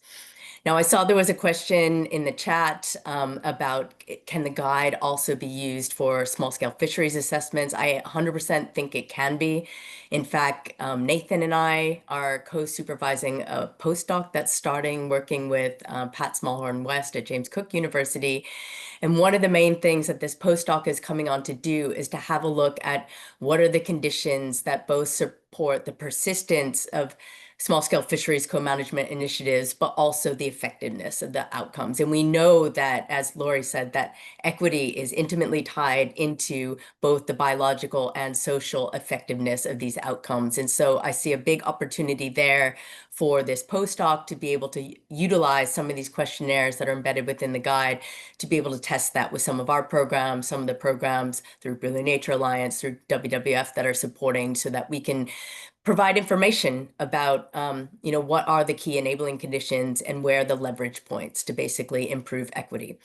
Now, I saw there was a question in the chat about can the guide also be used for small-scale fisheries assessments? I 100% think it can be. In fact, Nathan and I are co-supervising a postdoc that's starting working with Pat Smallhorn West at James Cook University. And one of the main things that this postdoc is coming on to do is to have a look at what are the conditions that both support the persistence of small-scale fisheries co-management initiatives, but also the effectiveness of the outcomes. And we know that, as Laure said, that equity is intimately tied into both the biological and social effectiveness of these outcomes. And so I see a big opportunity there for this postdoc to be able to utilize some of these questionnaires that are embedded within the guide to be able to test that with some of our programs, some of the programs through Blue Nature Alliance, through WWF that are supporting, so that we can provide information about, what are the key enabling conditions and where are the leverage points to basically improve equity.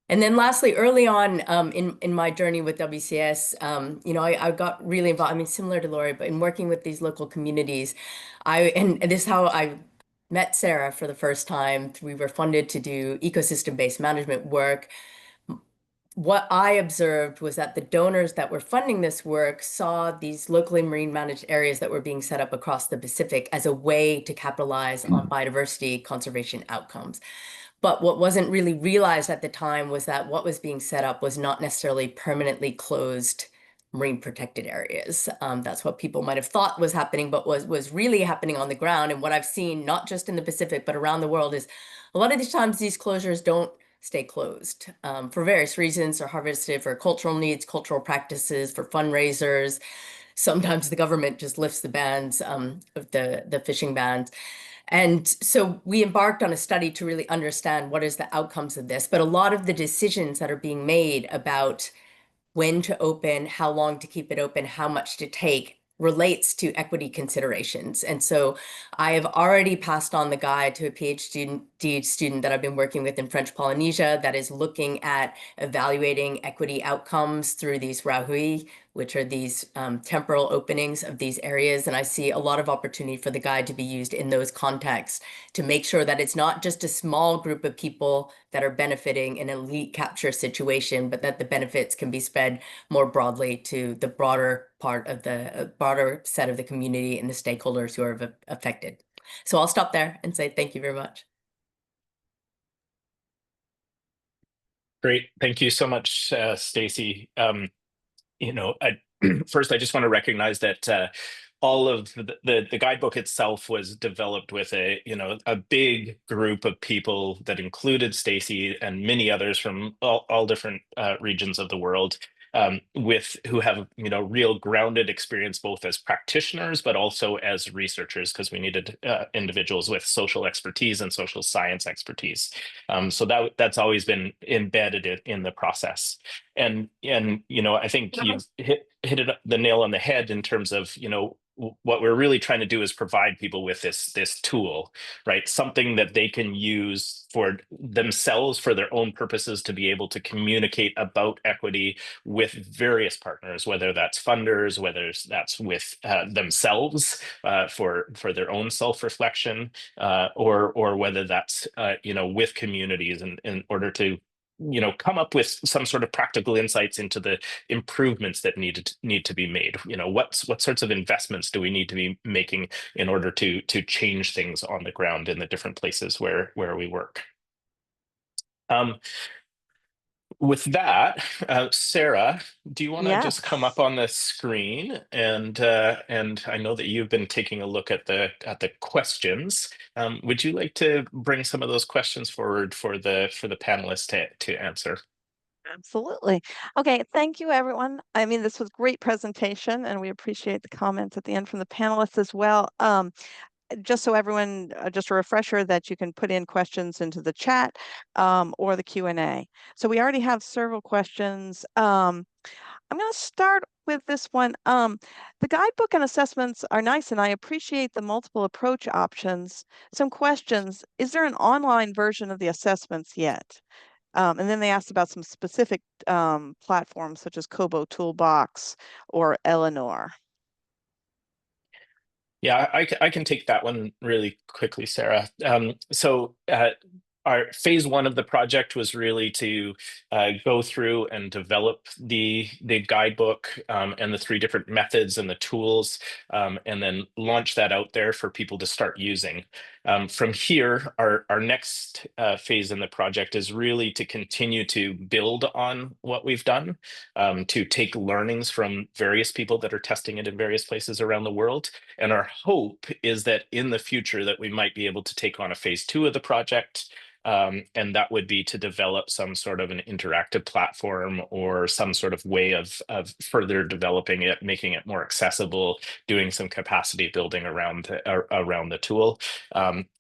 And then lastly, early on in my journey with WCS, I got really involved, similar to Laure, but in working with these local communities, and this is how I met Sarah for the first time. We were funded to do ecosystem-based management work. What I observed was that the donors that were funding this work saw these locally marine managed areas that were being set up across the Pacific as a way to capitalize on biodiversity conservation outcomes. But what wasn't really realized at the time was that what was being set up was not necessarily permanently closed marine protected areas. That's what people might have thought was happening, but was really happening on the ground. And what I've seen, not just in the Pacific, but around the world, is a lot of these times these closures don't stay closed for various reasons, or harvested for cultural needs, cultural practices, for fundraisers. Sometimes the government just lifts the bans of the fishing bans. And so we embarked on a study to really understand what is the outcomes of this. But a lot of the decisions that are being made about when to open, how long to keep it open, how much to take, relates to equity considerations. And so I have already passed on the guide to a PhD student that I've been working with in French Polynesia that is looking at evaluating equity outcomes through these Rahui which are these temporal openings of these areas. And I see a lot of opportunity for the guide to be used in those contexts to make sure that it's not just a small group of people that are benefiting in an elite capture situation, but that the benefits can be spread more broadly to the broader part of the broader set of the community and the stakeholders who are affected. So I'll stop there and say thank you very much. Great. Thank you so much, Stacy. First, I just want to recognize that all of the guidebook itself was developed with a big group of people that included Stacy and many others from all different regions of the world, who have real grounded experience both as practitioners but also as researchers, because we needed individuals with social expertise and social science expertise. So that's always been embedded in the process. And I think you've hit the nail on the head in terms of what we're really trying to do is provide people with this tool, right? Something that they can use for themselves, for their own purposes, to be able to communicate about equity with various partners, whether that's funders, whether that's with themselves for their own self-reflection, or whether that's with communities in order to come up with some sort of practical insights into the improvements that need to be made. What sorts of investments do we need to be making in order to change things on the ground in the different places where we work. With that, Sarah, do you want to just come up on the screen? And I know that you've been taking a look at the questions. Would you like to bring some of those questions forward for the panelists to answer? Absolutely. Okay, thank you, everyone. I mean, this was a great presentation, and we appreciate the comments at the end from the panelists as well. Just so everyone, just a refresher that you can put in questions into the chat or the Q&A. So we already have several questions. I'm going to start with this one. The guidebook and assessments are nice, and I appreciate the multiple approach options. Some questions: is there an online version of the assessments yet? And then they asked about some specific platforms such as Kobo Toolbox or Eleanor. Yeah, I can take that one really quickly, Sarah. So our phase one of the project was really to go through and develop the guidebook and the 3 different methods and the tools, and then launch that out there for people to start using. From here, our next phase in the project is really to continue to build on what we've done, to take learnings from various people that are testing it in various places around the world. And our hope is that in the future that we might be able to take on a phase 2 of the project, and that would be to develop some sort of an interactive platform or some sort of way of further developing it, making it more accessible, doing some capacity building around the tool.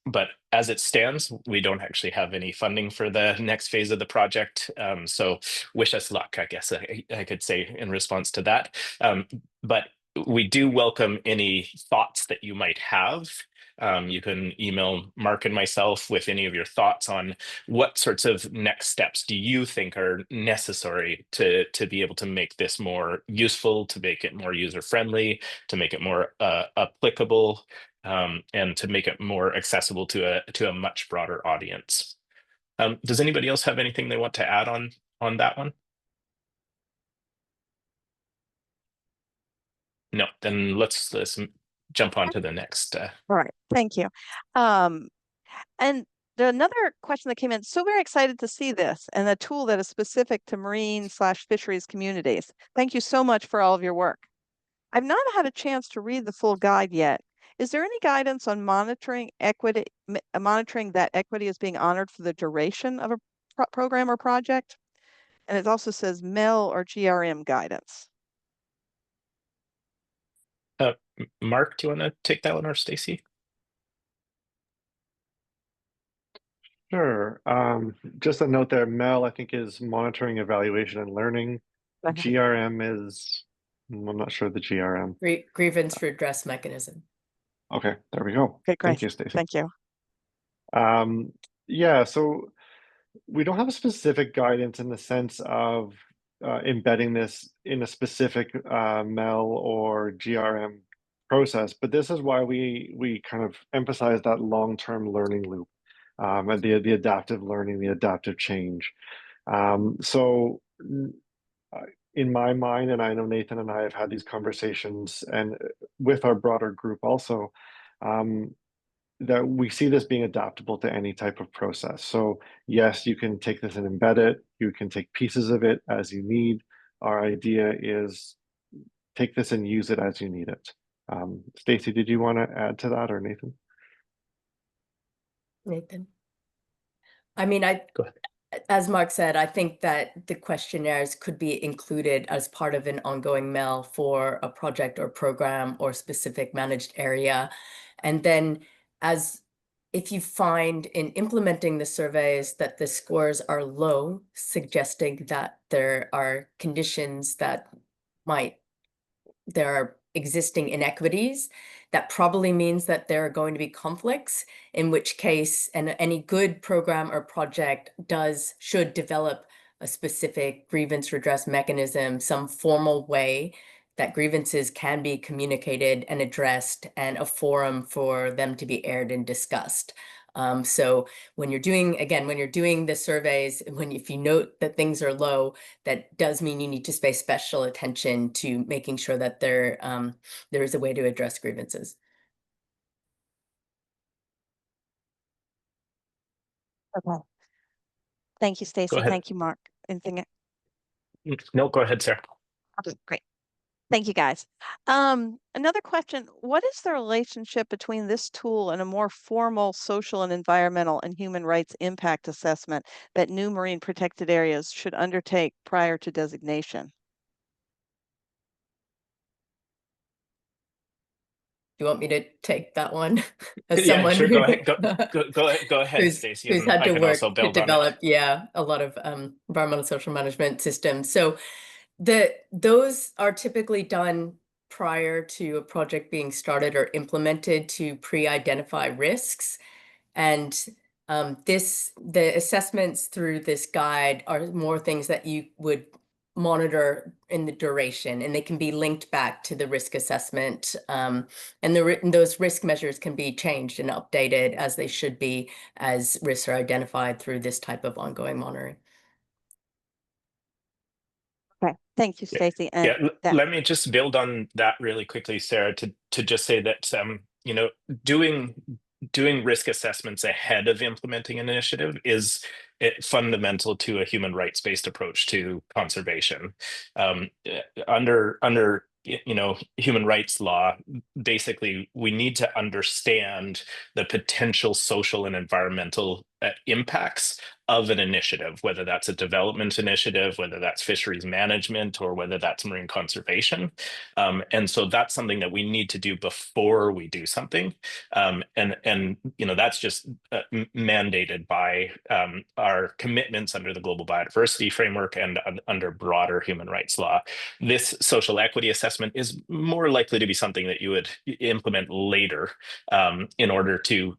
But as it stands, we don't actually have any funding for the next phase of the project. So wish us luck, I guess I could say in response to that. But we do welcome any thoughts that you might have. You can email Mark and myself with any of your thoughts on what sorts of next steps do you think are necessary to be able to make this more useful, to make it more user-friendly, to make it more applicable, and to make it more accessible to a much broader audience. Does anybody else have anything they want to add on that one? No, then let's jump on to the next. All right, thank you. And another question that came in: so very excited to see this and a tool that is specific to marine/fisheries communities. Thank you so much for all of your work. I've not had a chance to read the full guide yet. Is there any guidance on monitoring that equity is being honored for the duration of a program or project? And it also says MEL or GRM guidance. Mark, do you want to take that one, or Stacy? Sure. Just a note there, MEL, I think, is monitoring, evaluation, and learning. GRM is, I'm not sure the GRM. Grievance redress mechanism. Okay, there we go. Okay, great. Thank you, Stacy. Thank you. Yeah, so we don't have a specific guidance in the sense of embedding this in a specific MEL or GRM process, but this is why we kind of emphasize that long-term learning loop, and the adaptive learning, the adaptive change. So in my mind, and I know Nathan and I have had these conversations, and with our broader group also, that we see this being adaptable to any type of process. So yes, you can take this and embed it. You can take pieces of it as you need. Our idea is take this and use it as you need it. Stacy, did you want to add to that, or Nathan? Nathan? I mean, Go ahead. as Mark said, I think that the questionnaires could be included as part of an ongoing MEL for a project or program or specific managed area. And then if you find in implementing the surveys that the scores are low, suggesting that there are conditions that there are existing inequities, that probably means that there are going to be conflicts, in which case, and any good program or project should develop a specific grievance redress mechanism, some formal way that grievances can be communicated and addressed, and a forum for them to be aired and discussed. So when you're doing the surveys, if you note that things are low, that does mean you need to pay special attention to making sure that there is a way to address grievances. Okay. Thank you, Go Stacy. ahead. Thank you, Mark. Anything? No, go ahead, Sarah. Okay, great. Thank you, guys. Another question, what is the relationship between this tool and a more formal social and environmental and human rights impact assessment that new marine protected areas should undertake prior to designation? Do you want me to take that one? As Yeah, someone sure. who Go ahead. Go ahead, Stacy, who's and had I to can work also to build on it. develop, a lot of environmental social management systems. So those are typically done prior to a project being started or implemented to pre-identify risks. And the assessments through this guide are more things that you would monitor in the duration, and they can be linked back to the risk assessment. And those risk measures can be changed and updated as they should be as risks are identified through this type of ongoing monitoring. Okay, thank you, Stacy. Yeah, And that, let me just build on that really quickly, Sarah, to just say that doing risk assessments ahead of implementing an initiative is fundamental to a human rights-based approach to conservation. Under human rights law, basically we need to understand the potential social and environmental impacts of an initiative, whether that's a development initiative, whether that's fisheries management, or whether that's marine conservation. And so that's something that we need to do before we do something. And that's just mandated by our commitments under the Global Biodiversity Framework and under broader human rights law. This social equity assessment is more likely to be something that you would implement later in order to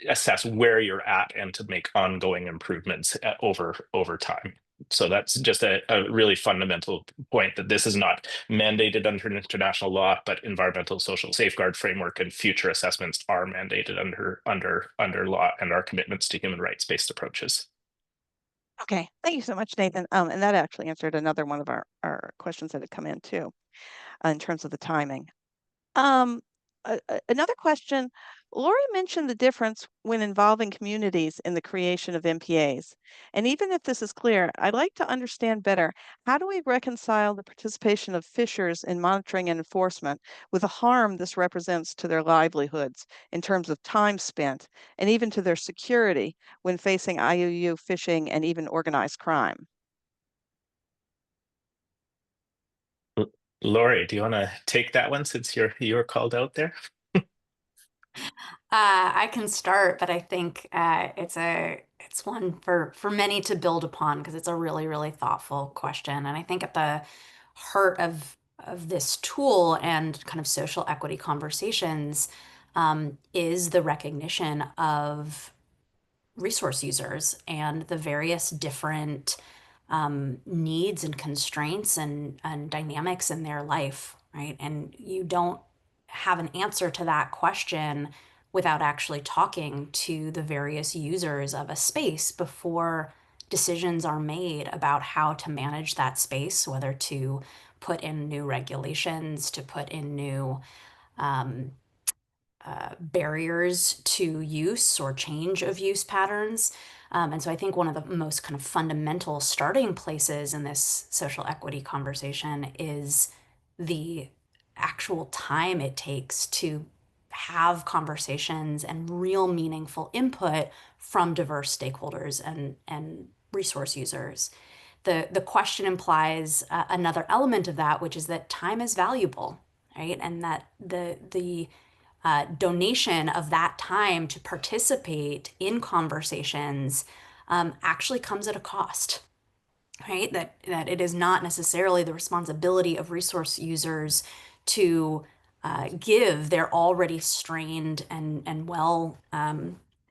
assess where you're at and to make ongoing improvements over time. So that's just a really fundamental point, that this is not mandated under international law, but environmental social safeguard framework and future assessments are mandated under law and our commitments to human rights-based approaches. okay, thank you so much, Nathan. And that actually answered another one of our questions that had come in too, in terms of the timing. Another question, Laure mentioned the difference when involving communities in the creation of MPAs. And even if this is clear, I'd like to understand better, how do we reconcile the participation of fishers in monitoring and enforcement with the harm this represents to their livelihoods in terms of time spent and even to their security when facing IUU fishing and even organized crime? Laure, do you want to take that one since you're called out there? I can start, but I think it's one for many to build upon, because it's a really, really thoughtful question. And I think at the heart of this tool and kind of social equity conversations is the recognition of resource users and the various different needs and constraints and dynamics in their life, right? And you don't have an answer to that question without actually talking to the various users of a space before decisions are made about how to manage that space, whether to put in new regulations, to put in new barriers to use or change of use patterns. And so I think one of the most kind of fundamental starting places in this social equity conversation is the actual time it takes to have conversations and real meaningful input from diverse stakeholders and resource users. The question implies another element of that, which is that time is valuable, right? And that the donation of that time to participate in conversations actually comes at a cost, right? That it is not necessarily the responsibility of resource users to give their already strained and well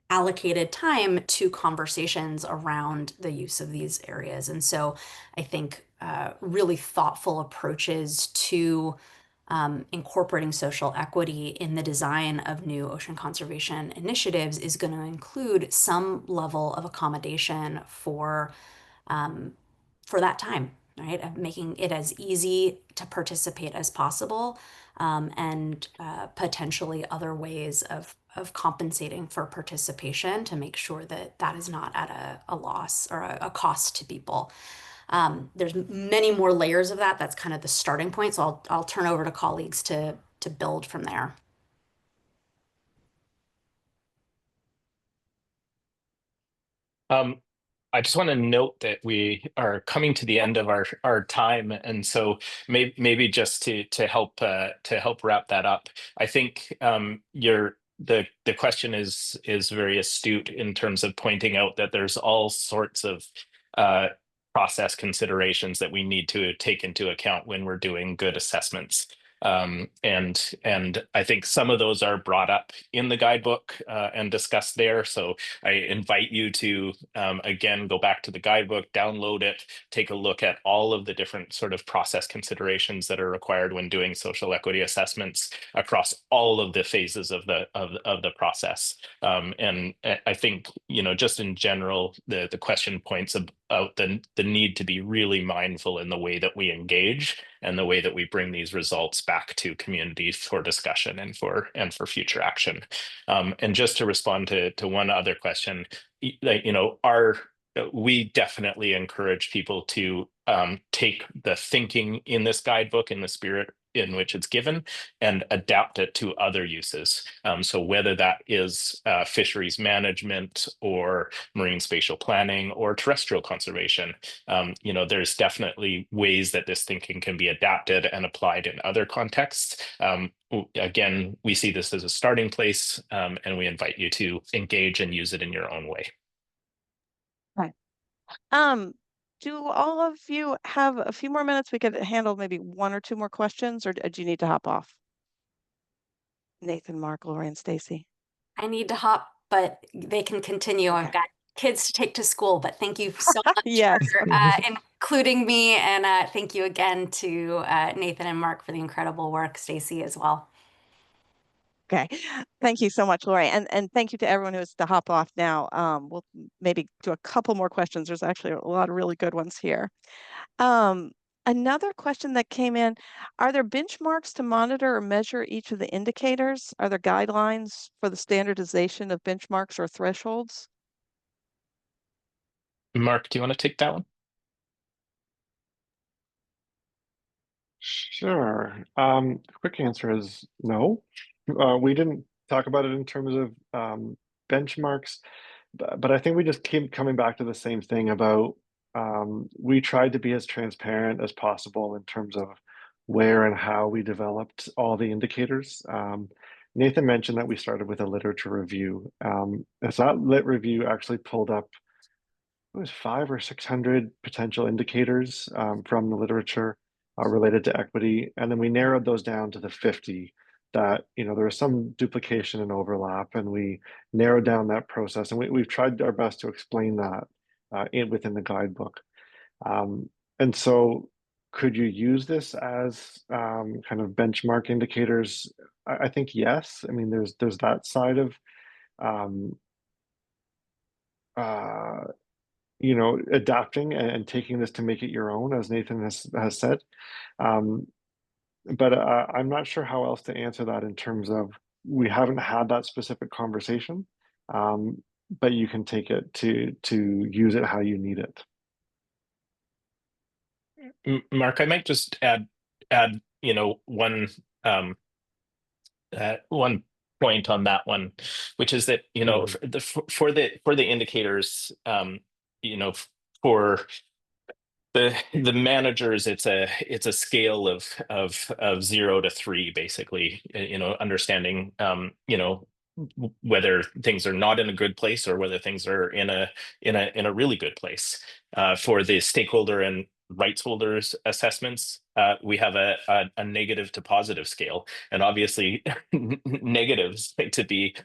allocated time to conversations around the use of these areas. And so I think really thoughtful approaches to incorporating social equity in the design of new ocean conservation initiatives is going to include some level of accommodation for that time, right? Of making it as easy to participate as possible, and potentially other ways of compensating for participation to make sure that that is not at a loss or a cost to people. There's many more layers of that. That's kind of the starting point. So I'll turn over to colleagues to build from there. I just want to note that we are coming to the end of our time, and so maybe just to help wrap that up, I think the question is very astute in terms of pointing out that there's all sorts of process considerations that we need to take into account when we're doing good assessments. And I think some of those are brought up in the guidebook and discussed there. So I invite you to, again, go back to the guidebook, download it, take a look at all of the different sort of process considerations that are required when doing social equity assessments across all of the phases of the process. And I think, just in general, the question points out the need to be really mindful in the way that we engage and the way that we bring these results back to communities for discussion and for future action. And just to respond to one other question, we definitely encourage people to take the thinking in this guidebook in the spirit in which it's given and adapt it to other uses. So whether that is fisheries management or marine spatial planning or terrestrial conservation, there's definitely ways that this thinking can be adapted and applied in other contexts. Again, we see this as a starting place, and we invite you to engage and use it in your own way. Right. Do all of you have a few more minutes? We could handle maybe one or two more questions, or do you need to hop off? Nathan, Mark, Laure, and Stacy. I need to hop, but they can continue. I've got kids to take to school, but thank you so much Yes. for including me. And thank you again to Nathan and Mark for the incredible work, Stacy as well. Okay. Thank you so much, Laure. And thank you to everyone who has to hop off now. We'll maybe do a couple more questions. There's actually a lot of really good ones here. Another question that came in, are there benchmarks to monitor or measure each of the indicators? Are there guidelines for the standardization of benchmarks or thresholds? Mark, do you want to take that one? Sure. Quick answer is no. We didn't talk about it in terms of benchmarks, but I think we just keep coming back to the same thing about we tried to be as transparent as possible in terms of where and how we developed all the indicators. Nathan mentioned that we started with a literature review. As that lit review actually pulled up, it was 500 or 600 potential indicators from the literature related to equity, and then we narrowed those down to the 50 that there was some duplication and overlap, and we narrowed down that process, and we've tried our best to explain that within the guidebook. And so could you use this as kind of benchmark indicators? I think yes. I mean, there's that side of you know, adapting and taking this to make it your own, as Nathan has said. But I'm not sure how else to answer that in terms of we haven't had that specific conversation, but you can take it to use it how you need it. Mark, I might just add you know, one point on that one, which is that, you know, for the indicators, you know, for the managers, it's a scale of 0 to 3, basically, you know, understanding you know, whether things are not in a good place or whether things are in a really good place. For the stakeholder and rights holders assessments, we have a negative to positive scale, and obviously negatives to be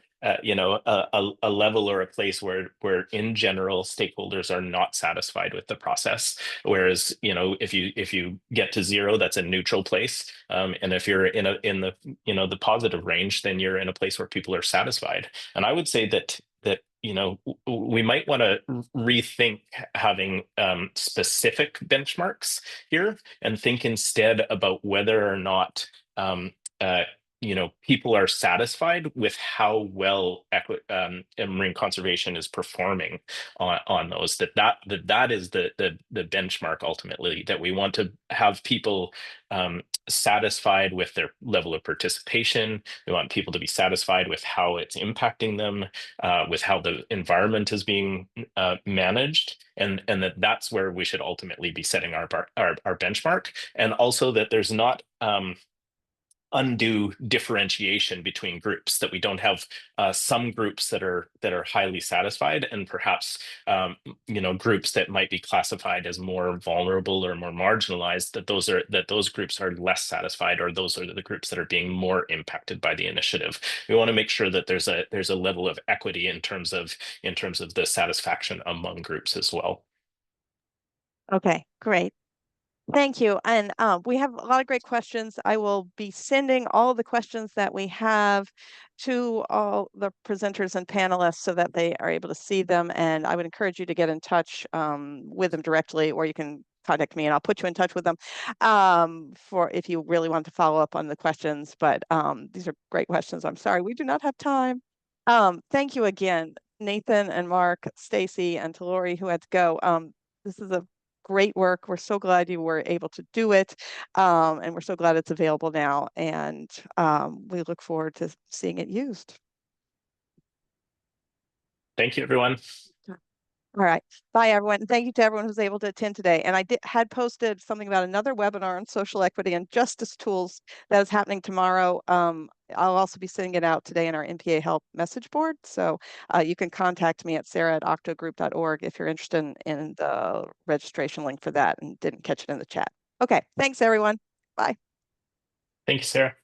you know, a level or a place where in general stakeholders are not satisfied with the process. Whereas, you know, if you get to 0, that's a neutral place, and if you're in the you know, the positive range, then you're in a place where people are satisfied. And I would say that you know, we might want to rethink having specific benchmarks here, and think instead about whether or not you know, people are satisfied with how well marine conservation is performing on those. That is the benchmark ultimately, that we want to have people satisfied with their level of participation. We want people to be satisfied with how it's impacting them, with how the environment is being managed, and that's where we should ultimately be setting our benchmark. And also that there's not undue differentiation between groups, that we don't have some groups that are highly satisfied, and perhaps you know, groups that might be classified as more vulnerable or more marginalized, that those groups are less satisfied, or those are the groups that are being more impacted by the initiative. We want to make sure that there's a level of equity in terms of the satisfaction among groups as well. Okay, great. Thank you. And we have a lot of great questions. I will be sending all the questions that we have to all the presenters and panelists so that they are able to see them. And I would encourage you to get in touch with them directly, or you can contact me and I'll put you in touch with them for if you really want to follow up on the questions. But these are great questions. I'm sorry, we do not have time. Thank you again, Nathan and Mark, Stacy, and to Laure, who had to go. This is a great work. We're so glad you were able to do it. And we're so glad it's available now. And we look forward to seeing it used. Thank you, everyone. All right. Bye, everyone. Thank you to everyone who's able to attend today. And I had posted something about another webinar on social equity and justice tools that is happening tomorrow. I'll also be sending it out today in our MPA Help message board. So you can contact me at sarah@octogroup.org if you're interested in the registration link for that and didn't catch it in the chat. Okay. Thanks, everyone. Bye. Thank you, Sarah.